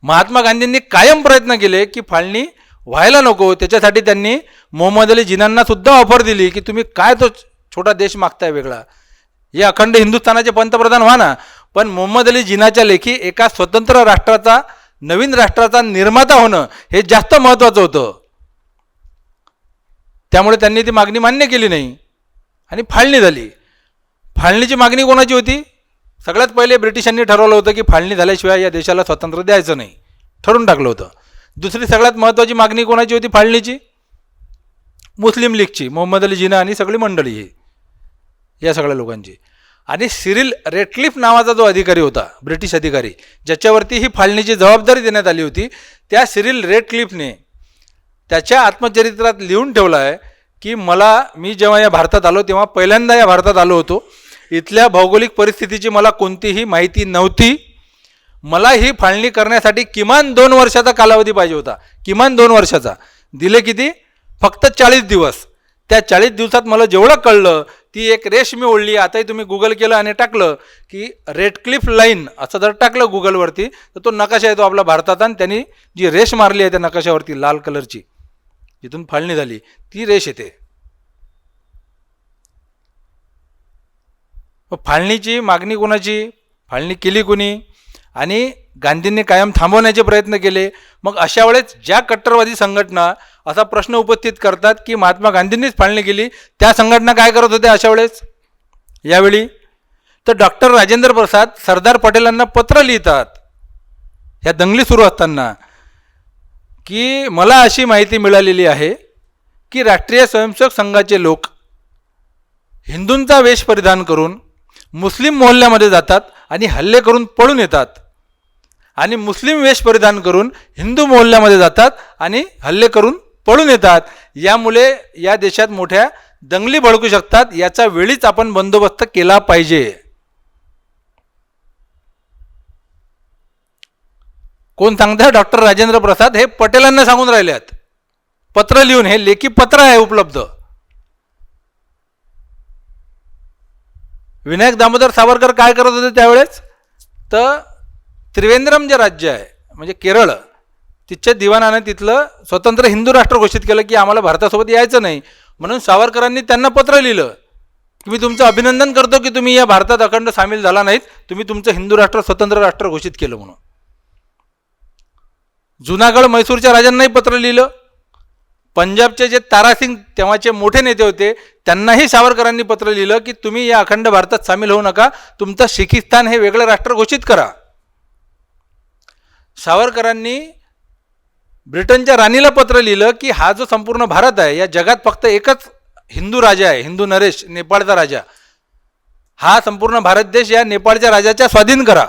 महात्मा गांधींनी कायम प्रयत्न केले की फाळणी व्हायला नको. त्याच्यासाठी त्यांनी मोहम्मद अली जिनांना सुद्धा ऑफर दिली की तुम्ही काय तो छोटा देश मागताय वेगळा, या अखंड हिंदुस्थानाचे पंतप्रधान व्हा ना. पण मोहम्मद अली जिनाच्या लेखी एका स्वतंत्र राष्ट्राचा, नवीन राष्ट्राचा निर्माता होणं हे जास्त महत्त्वाचं होतं. त्यामुळे त्यांनी ती मागणी मान्य केली नाही आणि फाळणी झाली. फाळणीची मागणी कोणाची होती? सगळ्यात पहिले ब्रिटिशांनी ठरवलं होतं की फाळणी झाल्याशिवाय या देशाला स्वातंत्र्य द्यायचं नाही, ठरवून टाकलं होतं. दुसरी सगळ्यात महत्त्वाची मागणी कोणाची होती फाळणीची? मुस्लिम लीगची, मोहम्मद अली जिना आणि सगळी मंडळी ही, या सगळ्या लोकांची. आणि सिरिल रेटक्लिफ नावाचा जो अधिकारी होता, ब्रिटिश अधिकारी, ज्याच्यावरती ही फाळणीची जबाबदारी देण्यात आली होती, त्या सिरिल रेटक्लिफने त्याच्या आत्मचरित्रात लिहून ठेवलं आहे की मी जेव्हा या भारतात आलो तेव्हा पहिल्यांदा या भारतात आलो होतो. इथल्या भौगोलिक परिस्थितीची मला कोणतीही माहिती नव्हती. मला ही फाळणी करण्यासाठी किमान 2 वर्षाचा कालावधी पाहिजे होता, किमान 2 वर्षाचा. दिले किती? फक्त 40 दिवस. त्या 40 दिवसात मला जेवढं कळलं ती एक रेष मी ओढली. आताही तुम्ही गुगल केलं आणि टाकलं की रेडक्लिफ लाईन असं जर टाकलं गुगलवरती तर तो नकाशा येतो आपला भारतात, आणि त्यांनी जी रेष मारली आहे त्या नकाशावरती लाल कलरची, जिथून फाळणी झाली ती रेष येते. फाळणीची मागणी कोणाची? फाळणी केली कोणी? आणि गांधींनी कायम थांबवण्याचे प्रयत्न केले. मग अशा वेळेस ज्या कट्टरवादी संघटना असा प्रश्न उपस्थित करतात की महात्मा गांधींनीच फाळणी केली, त्या संघटना काय करत होत्या अशा वेळेस? यावेळी तर डॉक्टर राजेंद्र प्रसाद सरदार पटेलांना पत्र लिहितात ह्या दंगली सुरू असताना की मला अशी माहिती मिळालेली आहे की राष्ट्रीय स्वयंसेवक संघाचे लोक हिंदूंचा वेश परिधान करून मुस्लिम मोहल्ल्यामध्ये जातात आणि हल्ले करून पळून येतात, आणि मुस्लिम वेश परिधान करून हिंदू मोहल्ल्यामध्ये जातात आणि हल्ले करून पळून येतात. यामुळे या देशात मोठ्या दंगली भडकू शकतात. याचा वेळीच आपण बंदोबस्त केला पाहिजे. कोण सांगतं? डॉक्टर राजेंद्र प्रसाद हे पटेलांना सांगून राहिले आहेत, पत्र लिहून. हे लेखी पत्र आहे उपलब्ध. विनायक दामोदर सावरकर काय करत होते त्यावेळेस, तर त्रिवेंद्रम जे राज्य आहे म्हणजे केरळ, तिथच्या दिवाणाने तिथलं स्वतंत्र हिंदू राष्ट्र घोषित केलं की आम्हाला भारतासोबत यायचं नाही. म्हणून सावरकरांनी त्यांना पत्र लिहिलं की मी तुमचं अभिनंदन करतो की तुम्ही या भारतात अखंड सामील झाला नाहीत, तुम्ही तुमचं हिंदू राष्ट्र स्वतंत्र राष्ट्र घोषित केलं म्हणून. जुनागड मैसूरच्या राजांनाही पत्र लिहिलं. पंजाबचे जे तारासिंग तेव्हाचे मोठे नेते होते त्यांनाही सावरकरांनी पत्र लिहिलं की तुम्ही या अखंड भारतात सामील होऊ नका, तुमचं शिखिस्तान हे वेगळं राष्ट्र घोषित करा. सावरकरांनी ब्रिटनच्या राणीला पत्र लिहिलं की हा जो संपूर्ण भारत आहे या जगात फक्त एकच हिंदू राजा आहे, हिंदू नरेश, नेपाळचा राजा. हा संपूर्ण भारत देश या नेपाळच्या राजाच्या स्वाधीन करा.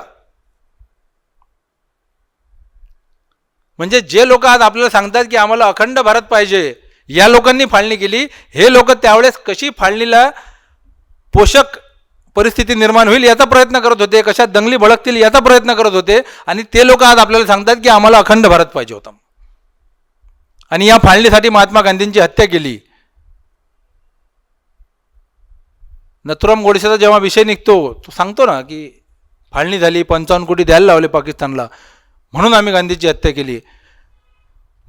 म्हणजे जे लोक आज आपल्याला सांगतात की आम्हाला अखंड भारत पाहिजे, या लोकांनी फाळणी केली. हे लोक त्यावेळेस कशी फाळणीला पोषक परिस्थिती निर्माण होईल याचा प्रयत्न करत होते, कशा दंगली भडकतील याचा प्रयत्न करत होते, आणि ते लोक आज आपल्याला सांगतात की आम्हाला अखंड भारत पाहिजे होता. आणि या फाळणीसाठी महात्मा गांधींची हत्या केली. नथुराम गोडसेचा जेव्हा विषय निघतो तो सांगतो ना की फाळणी झाली, 55 कोटी द्यायला लावले पाकिस्तानला, म्हणून आम्ही गांधीची हत्या केली.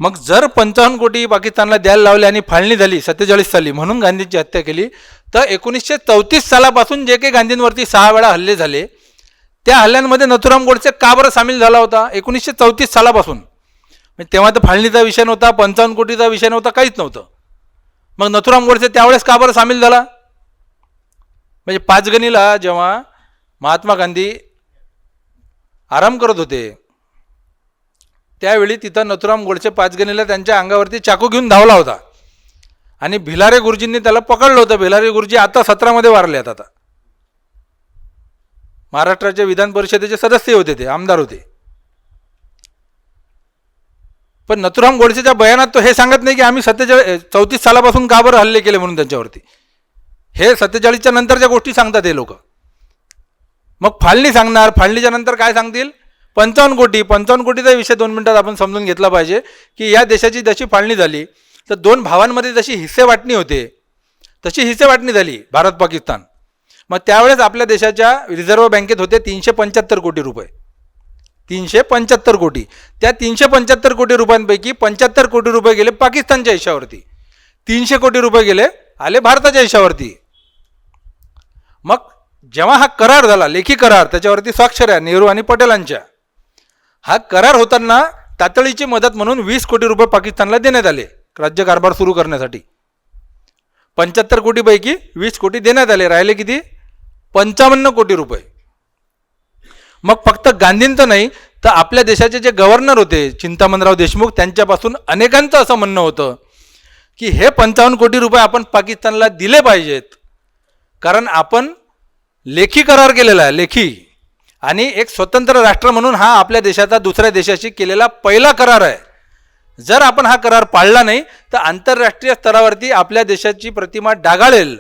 मग जर 55 कोटी पाकिस्तानला द्यायला लावले आणि फाळणी झाली 47 साली म्हणून गांधींची हत्या केली, तर 1934 सालापासून जे काही गांधींवरती 6 वेळा हल्ले झाले त्या हल्ल्यांमध्ये नथुराम गोडसे का बरं सामील झाला होता 1934 सालापासून? म्हणजे तेव्हा तर फाळणीचा विषय नव्हता, 55 कोटीचा विषय नव्हता, काहीच नव्हतं. मग नथुराम गोडसे त्यावेळेस का बरं सामील झाला? म्हणजे पाचगणीला जेव्हा महात्मा गांधी आराम करत होते त्यावेळी तिथं नथुराम गोडसे पाचगणीला त्यांच्या अंगावरती चाकू घेऊन धावला होता आणि भिलारे गुरुजींनी त्याला पकडलं होतं. भिलारे गुरुजी आता 17 मध्ये वारले आहेत. आता महाराष्ट्राच्या विधान परिषदेचे सदस्य होते, ते आमदार होते. पण नथुराम गोडसेच्या बयानात तो हे सांगत नाही की आम्ही 34 सालापासून का बरं हल्ले केले म्हणून त्यांच्यावरती. हे 47च्या नंतरच्या गोष्टी सांगतात हे लोक. मग फाळणी सांगणार, फाळणीच्या नंतर काय सांगतील? 55 कोटी. 55 कोटीचा विषय 2 मिनिटात आपण समजून घेतला पाहिजे की या देशाची जशी फाळणी झाली तर 2 भावांमध्ये जशी हिस्से वाटणी होते तशी हिस्से वाटणी झाली भारत पाकिस्तान. मग त्यावेळेस आपल्या देशाच्या रिझर्व्ह बँकेत होते 375 कोटी रुपये. 375 कोटी. त्या 375 कोटी रुपयांपैकी 75 कोटी रुपये गेले पाकिस्तानच्या हिश्श्यावरती, 300 कोटी रुपये गेले आले भारताच्या हिश्श्यावरती. मग जेव्हा हा करार झाला, लेखी करार, त्याच्यावरती स्वाक्षऱ्या नेहरू आणि पटेलांच्या, हा करार होताना तातडीची मदत म्हणून 20 कोटी रुपये पाकिस्तानला देण्यात आले राज्यकारभार सुरू करण्यासाठी. 75 कोटीपैकी 20 कोटी देण्यात आले, राहिले किती? 55 कोटी रुपये. मग फक्त गांधींचं नाही तर आपल्या देशाचे जे गव्हर्नर होते चिंतामणराव देशमुख, त्यांच्यापासून अनेकांचं असं म्हणणं होतं की हे 55 कोटी रुपये आपण पाकिस्तानला दिले पाहिजेत, कारण आपण लेखी करार केलेला आहे, लेखी, आणि एक स्वतंत्र राष्ट्र म्हणून हा आपल्या देशाचा दुसऱ्या देशाशी केलेला पहिला करार आहे. जर आपण हा करार पाळला नाही तर आंतरराष्ट्रीय स्तरावरती आपल्या देशाची प्रतिमा डागाळेल,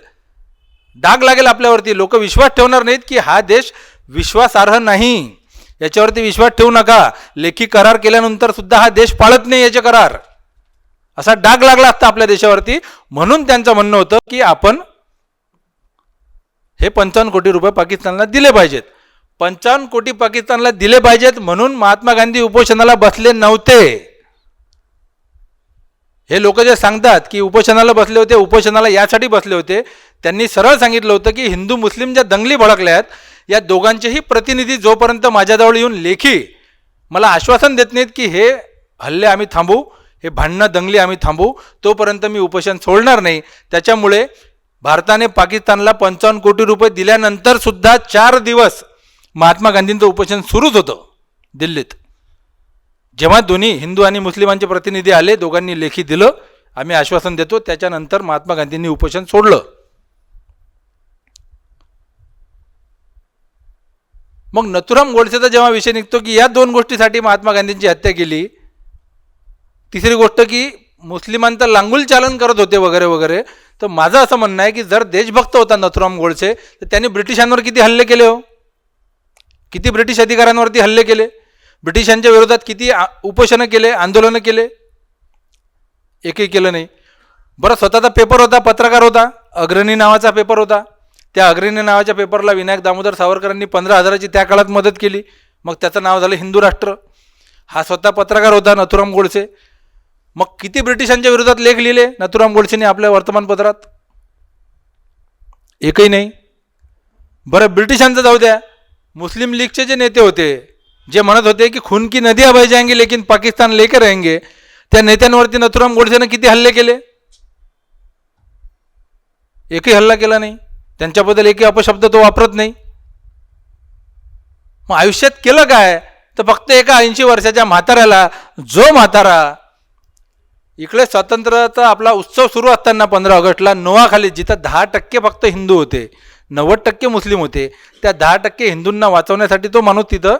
डाग लागेल आपल्यावरती. लोक विश्वास ठेवणार नाहीत की हा देश विश्वासार्ह नाही, याच्यावरती विश्वास ठेवू नका. लेखी करार केल्यानंतर सुद्धा हा देश पाळत नाही याचे करार, असा डाग लागला असता आपल्या देशावरती. म्हणून त्यांचं म्हणणं होतं की आपण हे 55 कोटी रुपये पाकिस्तानला दिले पाहिजेत. 55 कोटी पाकिस्तानला दिले पाहिजेत म्हणून महात्मा गांधी उपोषणाला बसले नव्हते. हे लोक जे सांगतात की उपोषणाला बसले होते, उपोषणाला यासाठी बसले होते, त्यांनी सरळ सांगितलं होतं की हिंदू मुस्लिम ज्या दंगली भडकल्या आहेत या दोघांचेही प्रतिनिधी जोपर्यंत माझ्याजवळ येऊन लेखी मला आश्वासन देत नाहीत की हे हल्ले आम्ही थांबवू, हे भांडणं दंगली आम्ही थांबवू, तोपर्यंत मी उपोषण सोडणार नाही. त्याच्यामुळे भारताने पाकिस्तानला 55 कोटी रुपये दिल्यानंतर सुद्धा 4 दिवस महात्मा गांधींचं उपोषण सुरूच होतं दिल्लीत. जेव्हा दोन्ही हिंदू आणि मुस्लिमांचे प्रतिनिधी आले, दोघांनी लेखी दिलं, आम्ही आश्वासन देतो, त्याच्यानंतर महात्मा गांधींनी उपोषण सोडलं. मग नथुराम गोडसेचा जेव्हा विषय निघतो की या 2 गोष्टीसाठी महात्मा गांधींची हत्या केली, तिसरी गोष्ट की मुस्लिमांचं लांगुल चालन करत होते वगैरे वगैरे, तर माझं असं म्हणणं आहे की जर देशभक्त होता नथुराम गोडसे तर त्यांनी ब्रिटिशांवर किती हल्ले केले हो, किती ब्रिटिश अधिकाऱ्यांवरती हल्ले केले, ब्रिटिशांच्या विरोधात किती उपोषणं केले, आंदोलनं केले, एकही केलं नाही. बरं, स्वतःचा पेपर होता, पत्रकार होता, अग्रणी नावाचा पेपर होता, त्या अग्रणी नावाच्या पेपरला विनायक दामोदर सावरकरांनी 15,000ची त्या काळात मदत केली. मग त्याचं नाव झालं हिंदू राष्ट्र. हा स्वतः पत्रकार होता नथुराम गोडसे. मग किती ब्रिटिशांच्या विरोधात लेख लिहिले नथुराम गोडसेने आपल्या वर्तमानपत्रात? एकही नाही. बरं, ब्रिटिशांचं जाऊ द्या, मुस्लिम लीगचे जे नेते होते जे म्हणत होते की खून की नदियां बह जाएंगे लेकिन पाकिस्तान लेके रहेंगे, त्या नेत्यांवरती नथुराम गोडसेने किती हल्ले केले? एकही हल्ला केला नाही. त्यांच्याबद्दल एकही अपशब्द तो वापरत नाही. मग आयुष्यात केलं काय? तर फक्त एका 80 वर्षाच्या म्हाताऱ्याला, जो म्हातारा इकडे स्वातंत्र्याचा आपला उत्सव सुरू असताना 15 ऑगस्टला नोआखाली, जिथं 10% फक्त हिंदू होते, 90% मुस्लिम होते, त्या 10% हिंदूंना वाचवण्यासाठी तो माणूस तिथं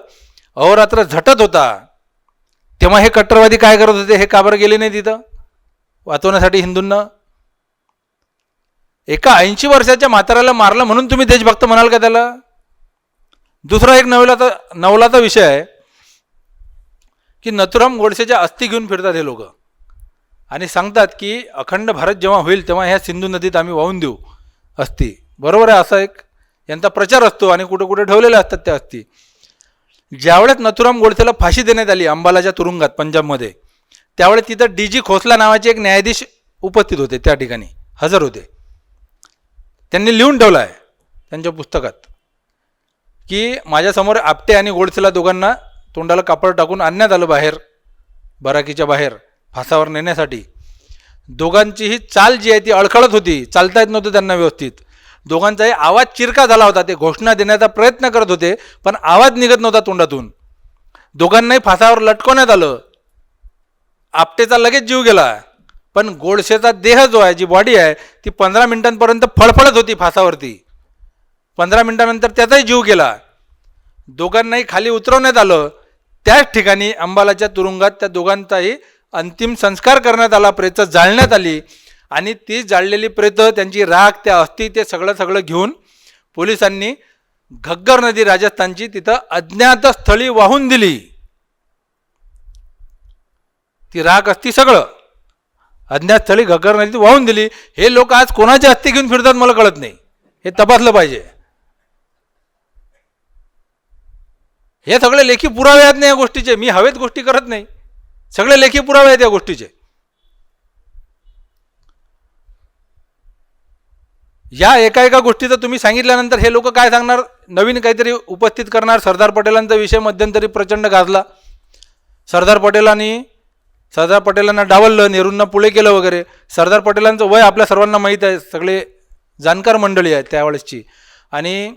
अहोरात्र झटत होता. तेव्हा हे कट्टरवादी काय करत होते? हे का बरं गेले नाही तिथं वाचवण्यासाठी हिंदूंना? एका 80 वर्षाच्या म्हाताऱ्याला मारलं म्हणून तुम्ही देशभक्त म्हणाल का त्याला? दुसरा एक नवलाचा विषय आहे की नथुराम गोडसेच्या अस्थी घेऊन फिरतात हे लोक आणि सांगतात की अखंड भारत जेव्हा होईल तेव्हा ह्या सिंधू नदीत आम्ही वाहून देऊ अस्थी. बरोबर आहे, असा एक यांचा प्रचार असतो आणि कुठे कुठे ठेवलेल्या असतात त्या अस्थी. ज्यावेळेस नथुराम गोडसेला फाशी देण्यात आली अंबालाच्या तुरुंगात पंजाबमध्ये, त्यावेळेस तिथं DG खोसला नावाचे एक न्यायाधीश उपस्थित होते, त्या ठिकाणी हजर होते. त्यांनी लिहून ठेवलं आहे त्यांच्या पुस्तकात की माझ्यासमोर आपटे आणि गोडसेला दोघांना तोंडाला कापड टाकून आणण्यात आलं बाहेर, बराकीच्या बाहेर फासावर नेण्यासाठी. दोघांची ही चाल जी आहे ती अडखळत होती, चालता येत नव्हतं त्यांना व्यवस्थित. दोघांचाही आवाज चिरका झाला होता. ते घोषणा देण्याचा प्रयत्न करत होते पण आवाज निघत नव्हता तोंडातून. दोघांनाही फासावर लटकवण्यात आलं. आपटेचा लगेच जीव गेला, पण गोडसेचा देह जो आहे, जी बॉडी आहे, ती 15 मिनिटांपर्यंत फळफळत होती फासावरती. 15 मिनिटांनंतर त्याचाही जीव गेला. दोघांनाही खाली उतरवण्यात आलं. त्याच ठिकाणी अंबालाच्या तुरुंगात त्या दोघांचाही अंतिम संस्कार करण्यात आला, प्रेतं जाळण्यात आली आणि ती जाळलेली प्रेतं, त्यांची राख, त्या अस्थी, ते सगळं घेऊन पोलिसांनी घग्गर नदी राजस्थानची तिथं अज्ञात स्थळी वाहून दिली. ती राख अस्थी सगळं अज्ञात स्थळी घग्गर नदीत वाहून दिली. हे लोक आज कोणाची अस्थी घेऊन फिरतात मला कळत नाही. हे तपासलं पाहिजे. हे सगळे लेखी पुरावे आहेत ना या गोष्टीचे. मी हवेत गोष्टी करत नाही, सगळे लेखी पुरावे आहेत या गोष्टीचे. या एका गोष्टीचं तुम्ही सांगितल्यानंतर हे लोक काय सांगणार? नवीन काहीतरी उपस्थित करणार. सरदार पटेलांचा विषय मध्यंतरी प्रचंड गाजला. सरदार पटेलांना डावललं, नेहरूंना पुढे केलं वगैरे. सरदार पटेलांचं वय आपल्या सर्वांना माहीत आहे, सगळे जाणकार मंडळी आहेत त्यावेळेसची. आणि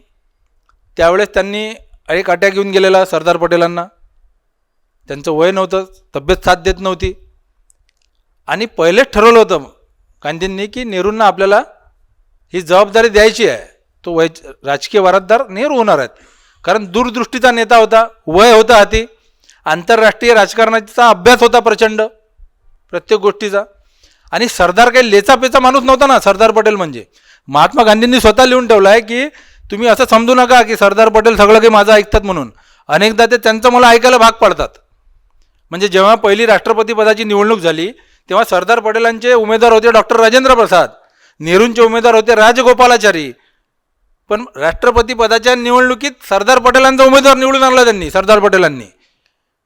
त्यावेळेस त्यांनी एक अटॅक येऊन गेलेला सरदार पटेलांना. त्यांचं वय नव्हतं, तब्येत साथ देत नव्हती. आणि पहिलेच ठरवलं होतं गांधींनी की नेहरूंना आपल्याला ही जबाबदारी द्यायची आहे. तो राजकीय वारसदार नेहरू होणार आहेत, कारण दूरदृष्टीचा नेता होता, वय होतं हाती, आंतरराष्ट्रीय राजकारणाचा अभ्यास होता प्रचंड प्रत्येक गोष्टीचा. आणि सरदार काही लेचापेचा माणूस नव्हता ना सरदार पटेल म्हणजे. महात्मा गांधींनी स्वतः लिहून ठेवलं आहे की तुम्ही असं समजू नका की सरदार पटेल सगळं काही माझं ऐकतात म्हणून. अनेकदा ते त्यांचं मला ऐकायला भाग पाडतात. म्हणजे जेव्हा पहिली राष्ट्रपती पदाची निवडणूक झाली तेव्हा सरदार पटेलांचे उमेदवार होते डॉक्टर राजेंद्र प्रसाद, नेहरूंचे उमेदवार होते राजगोपालाचारी. पण राष्ट्रपती पदाच्या निवडणुकीत सरदार पटेलांचा उमेदवार निवडून आणला त्यांनी. सरदार पटेलांनी,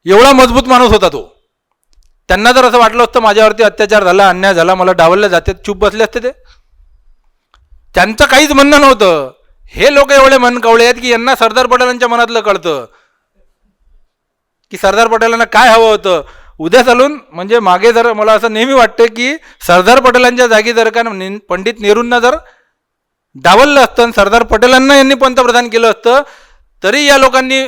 एवढा मजबूत माणूस होता तो. त्यांना जर असं वाटलं असतं माझ्यावरती अत्याचार झाला, अन्याय झाला, मला डावलले जाते, चूप बसले असते ते. त्यांचं काहीच म्हणणं नव्हतं. हे लोक एवढे मनकवळे आहेत की यांना सरदार पटेलांच्या मनातलं कळतं की सरदार पटेलांना काय हवं होतं. उद्या चालून म्हणजे मागे जर मला असं नेहमी वाटतं की सरदार पटेलांच्या जागी जर का पंडित नेहरूंना जर डावललं असतं, सरदार पटेलांना यांनी पंतप्रधान केलं असतं, तरी या लोकांनी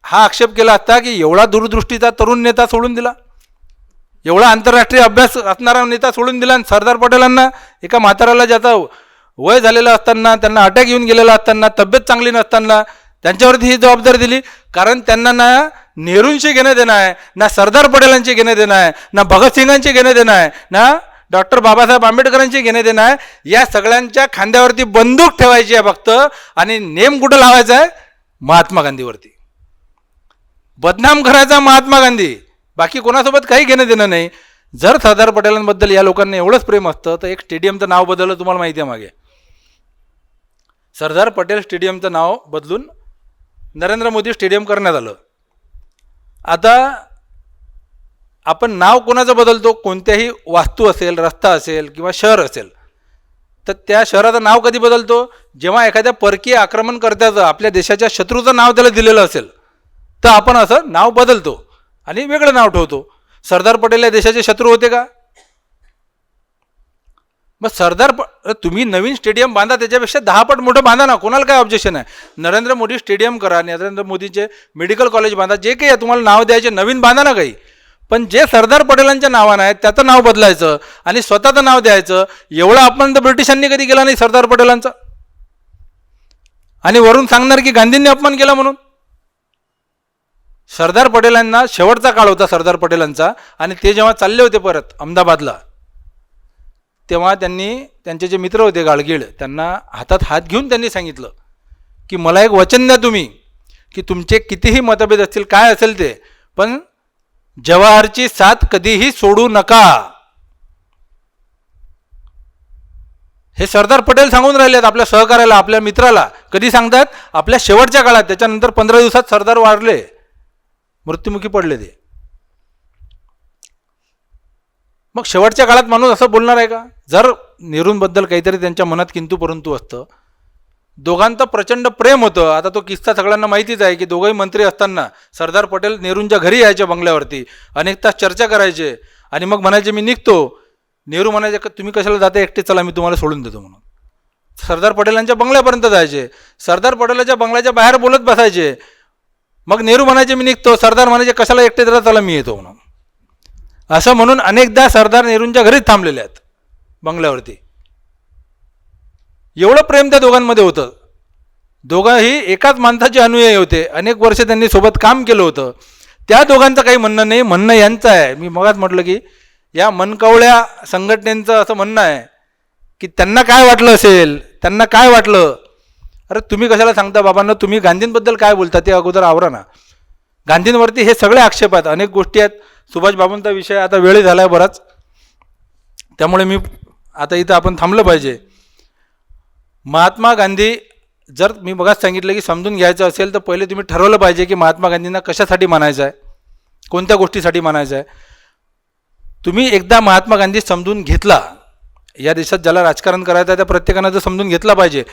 हा आक्षेप केला असता की एवढा दूरदृष्टीचा तरुण नेता सोडून दिला, एवढा आंतरराष्ट्रीय अभ्यास असणारा नेता सोडून दिला. आणि सरदार पटेलांना, एका म्हाताऱ्याला ज्याचा वय झालेलं असताना, त्यांना अटॅक येऊन गेलेला असताना, तब्येत चांगली नसताना त्यांच्यावरती ही जबाबदारी दिली. कारण त्यांना ना नेहरूंशी घेणं देणं आहे, ना सरदार पटेलांशी घेणं देणं आहे, ना भगतसिंगांशी घेणं देणं आहे, ना डॉक्टर बाबासाहेब आंबेडकरांशी घेणं देणं आहे. या सगळ्यांच्या खांद्यावरती बंदूक ठेवायची आहे फक्त. आणि नेम कुठं लावायचा आहे? महात्मा गांधीवरती. बदनाम करायचा महात्मा गांधी, बाकी कोणासोबत काही घेणं देणं नाही. जर सरदार पटेलांबद्दल या लोकांना एवढंच प्रेम असतं तर एक स्टेडियमचं नाव बदललं तुम्हाला माहिती आहे मागे. सरदार पटेल स्टेडियमचं नाव बदलून नरेंद्र मोदी स्टेडियम करण्यात आलं. आता आपण नाव कोणाचं बदलतो, कोणत्याही वास्तू असेल, रस्ता असेल किंवा शहर असेल, तर त्या शहराचं नाव कधी बदलतो, जेव्हा एखाद्या परकीय आक्रमणकर्त्याचं, आपल्या देशाच्या शत्रूचं नाव त्याला दिलेलं असेल तर आपण असं नाव बदलतो आणि वेगळं नाव ठेवतो. सरदार पटेल या देशाचे शत्रू होते का? मग तुम्ही नवीन स्टेडियम बांधा, त्याच्यापेक्षा 10 पट मोठं बांधा ना, कोणाला काय ऑब्जेक्शन आहे. नरेंद्र मोदी स्टेडियम करा, नरेंद्र मोदीचे मेडिकल कॉलेज बांधा, जे काही आहे तुम्हाला नाव द्यायचे नवीन बांधा ना काही, पण जे सरदार पटेलांच्या नावानं आहे त्याचं नाव बदलायचं आणि स्वतःचं नाव द्यायचं, एवढं अपमान तर ब्रिटिशांनी कधी केला नाही सरदार पटेलांचा. आणि वरून सांगणार की गांधींनी अपमान केला म्हणून. सरदार पटेलांना शेवटचा काळ होता सरदार पटेलांचा, आणि ते जेव्हा चालले होते परत अहमदाबादला, तेव्हा त्यांचे जे मित्र होते गाडगीळ, त्यांना हातात हात घेऊन त्यांनी सांगितलं की मला एक वचन द्या तुम्ही, की तुमचे कितीही मतभेद असतील, काय असेल ते, पण जवाहरची साथ कधीही सोडू नका. हे सरदार पटेल सांगून राहिले आहेत आपल्या सहकार्याला, आपल्या मित्राला. कधी सांगतात? आपल्या शेवटच्या काळात. त्याच्यानंतर 15 दिवसात सरदार वारले, मृत्युमुखी पडले ते. मग शेवटच्या काळात माणूस असं बोलणार आहे का? जर नेहरूंबद्दल काहीतरी त्यांच्या मनात किंतु परंतु असतं. दोघांचं प्रचंड प्रेम होतं. आता तो किस्सा सगळ्यांना माहितीच आहे की दोघंही मंत्री असताना सरदार पटेल नेहरूंच्या घरी यायचे बंगल्यावरती, अनेक तास चर्चा करायचे आणि मग म्हणायचे मी निघतो. नेहरू म्हणायचे का तुम्ही कशाला जाता एकटे, चला मी तुम्हाला सोडून देतो म्हणून. सरदार पटेलांच्या बंगल्यापर्यंत जायचे, सरदार पटेलांच्या बंगल्याच्या बाहेर बोलत बसायचे. मग नेहरू म्हणायचे मी निघतो, सरदार म्हणायचे कशाला एकटे जरा, चला मी येतो म्हणून. असं म्हणून अनेकदा सरदार नेहरूंच्या घरीच थांबलेले आहेत बंगल्यावरती. एवढं प्रेम त्या दोघांमध्ये होतं. दोघंही एकाच माणसाचे अनुयायी होते, अनेक वर्ष त्यांनी सोबत काम केलं होतं. त्या दोघांचं काही म्हणणं नाही, म्हणणं यांचं आहे. मी मगाच म्हटलं की या मनकवळ्या संघटनेचं असं म्हणणं आहे की त्यांना काय वाटलं असेल, त्यांना काय वाटलं. अरे तुम्ही कशाला सांगता बाबांना, तुम्ही गांधींबद्दल काय बोलता ते अगोदर आवरा ना. गांधींवरती हे सगळे आक्षेप आहेत, अनेक गोष्टी आहेत. सुभाषबाबूंचा विषय आता वेळ झाला आहे बराच, त्यामुळे मी आता इथं आपण थांबलं पाहिजे. महात्मा गांधी, जर मी बघाच सांगितलं की समजून घ्यायचं असेल तर पहिले तुम्ही ठरवलं पाहिजे की महात्मा गांधींना कशासाठी मानायचं आहे, कोणत्या गोष्टीसाठी मानायचं आहे. तुम्ही एकदा महात्मा गांधी समजून घेतला, या देशात ज्याला राजकारण करायचं आहे त्या प्रत्येकानं जर समजून घेतला पाहिजे,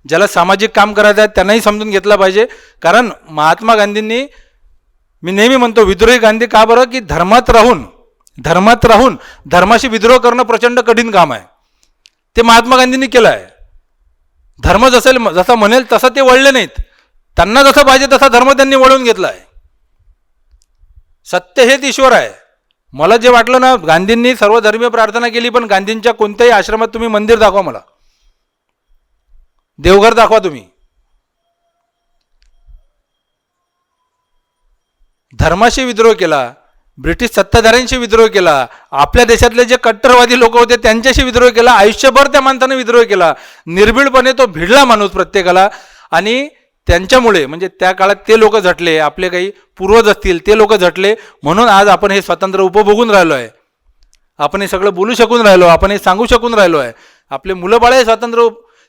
ज्याला सामाजिक काम करायचं आहे त्यांनाही समजून घेतला पाहिजे. कारण महात्मा गांधींनी, मी नेहमी म्हणतो विद्रोही गांधी का बरं, की धर्मात राहून धर्माशी विद्रोह करणं प्रचंड कठीण काम आहे. ते महात्मा गांधींनी केलं आहे. धर्म जसा म्हणेल तसं ते वळले नाहीत, त्यांना जसं पाहिजे तसा धर्म त्यांनी वळवून घेतला आहे. सत्य हेच ईश्वर आहे. मला जे वाटलं ना, गांधींनी सर्व धर्मीय प्रार्थना केली, पण गांधींच्या कोणत्याही आश्रमात तुम्ही मंदिर दाखवा, मला देवघर दाखवा तुम्ही. धर्माशी विद्रोह केला, ब्रिटिश सत्ताधाऱ्यांशी विद्रोह केला, आपल्या देशातले जे कट्टरवादी लोक होते त्यांच्याशी विद्रोह केला, आयुष्यभर त्या माणसाने विद्रोह केला. निर्भीडपणे तो भिडला माणूस प्रत्येकाला. आणि त्यांच्यामुळे, म्हणजे त्या काळात ते लोक झटले, आपले काही पूर्वज असतील ते लोक झटले, म्हणून आज आपण हे स्वातंत्र्य उपभोगून राहिलो आहे. आपण हे सगळं बोलू शकून राहिलो, आपण हे सांगू शकून राहिलो आहे. आपले मुलं बाळ हे स्वातंत्र्य,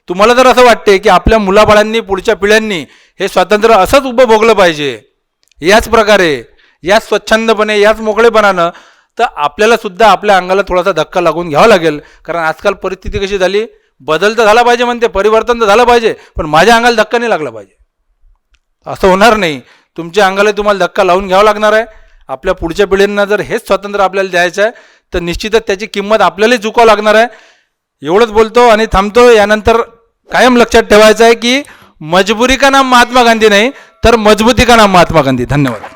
तुम्हाला जर असं वाटते की आपल्या मुलाबाळांनी, पुढच्या पिढ्यांनी हे स्वातंत्र्य असंच उपभोगलं पाहिजे, याच प्रकारे, याच स्वच्छंदपणे, याच मोकळेपणानं, तर आपल्याला सुद्धा आपल्या अंगाला थोडासा धक्का लागून घ्यावा लागेल. कारण आजकाल परिस्थिती कशी झाली, बदल तर झाला पाहिजे म्हणते, परिवर्तन तर झालं पाहिजे, पण माझ्या अंगाला धक्का नाही लागला पाहिजे. असं होणार नाही. तुमच्या अंगाला तुम्हाला धक्का लावून घ्यावा लागणार आहे. आपल्या पुढच्या पिढींना जर हेच स्वातंत्र्य आपल्याला द्यायचं आहे तर निश्चितच त्याची किंमत आपल्यालाही चुकावं लागणार आहे. एवढंच बोलतो आणि थांबतो. यानंतर कायम लक्षात ठेवायचं आहे की मजबुरी का नाम महात्मा गांधी नाही, तर मजबूती का नाम महात्मा गांधी. धन्यवाद.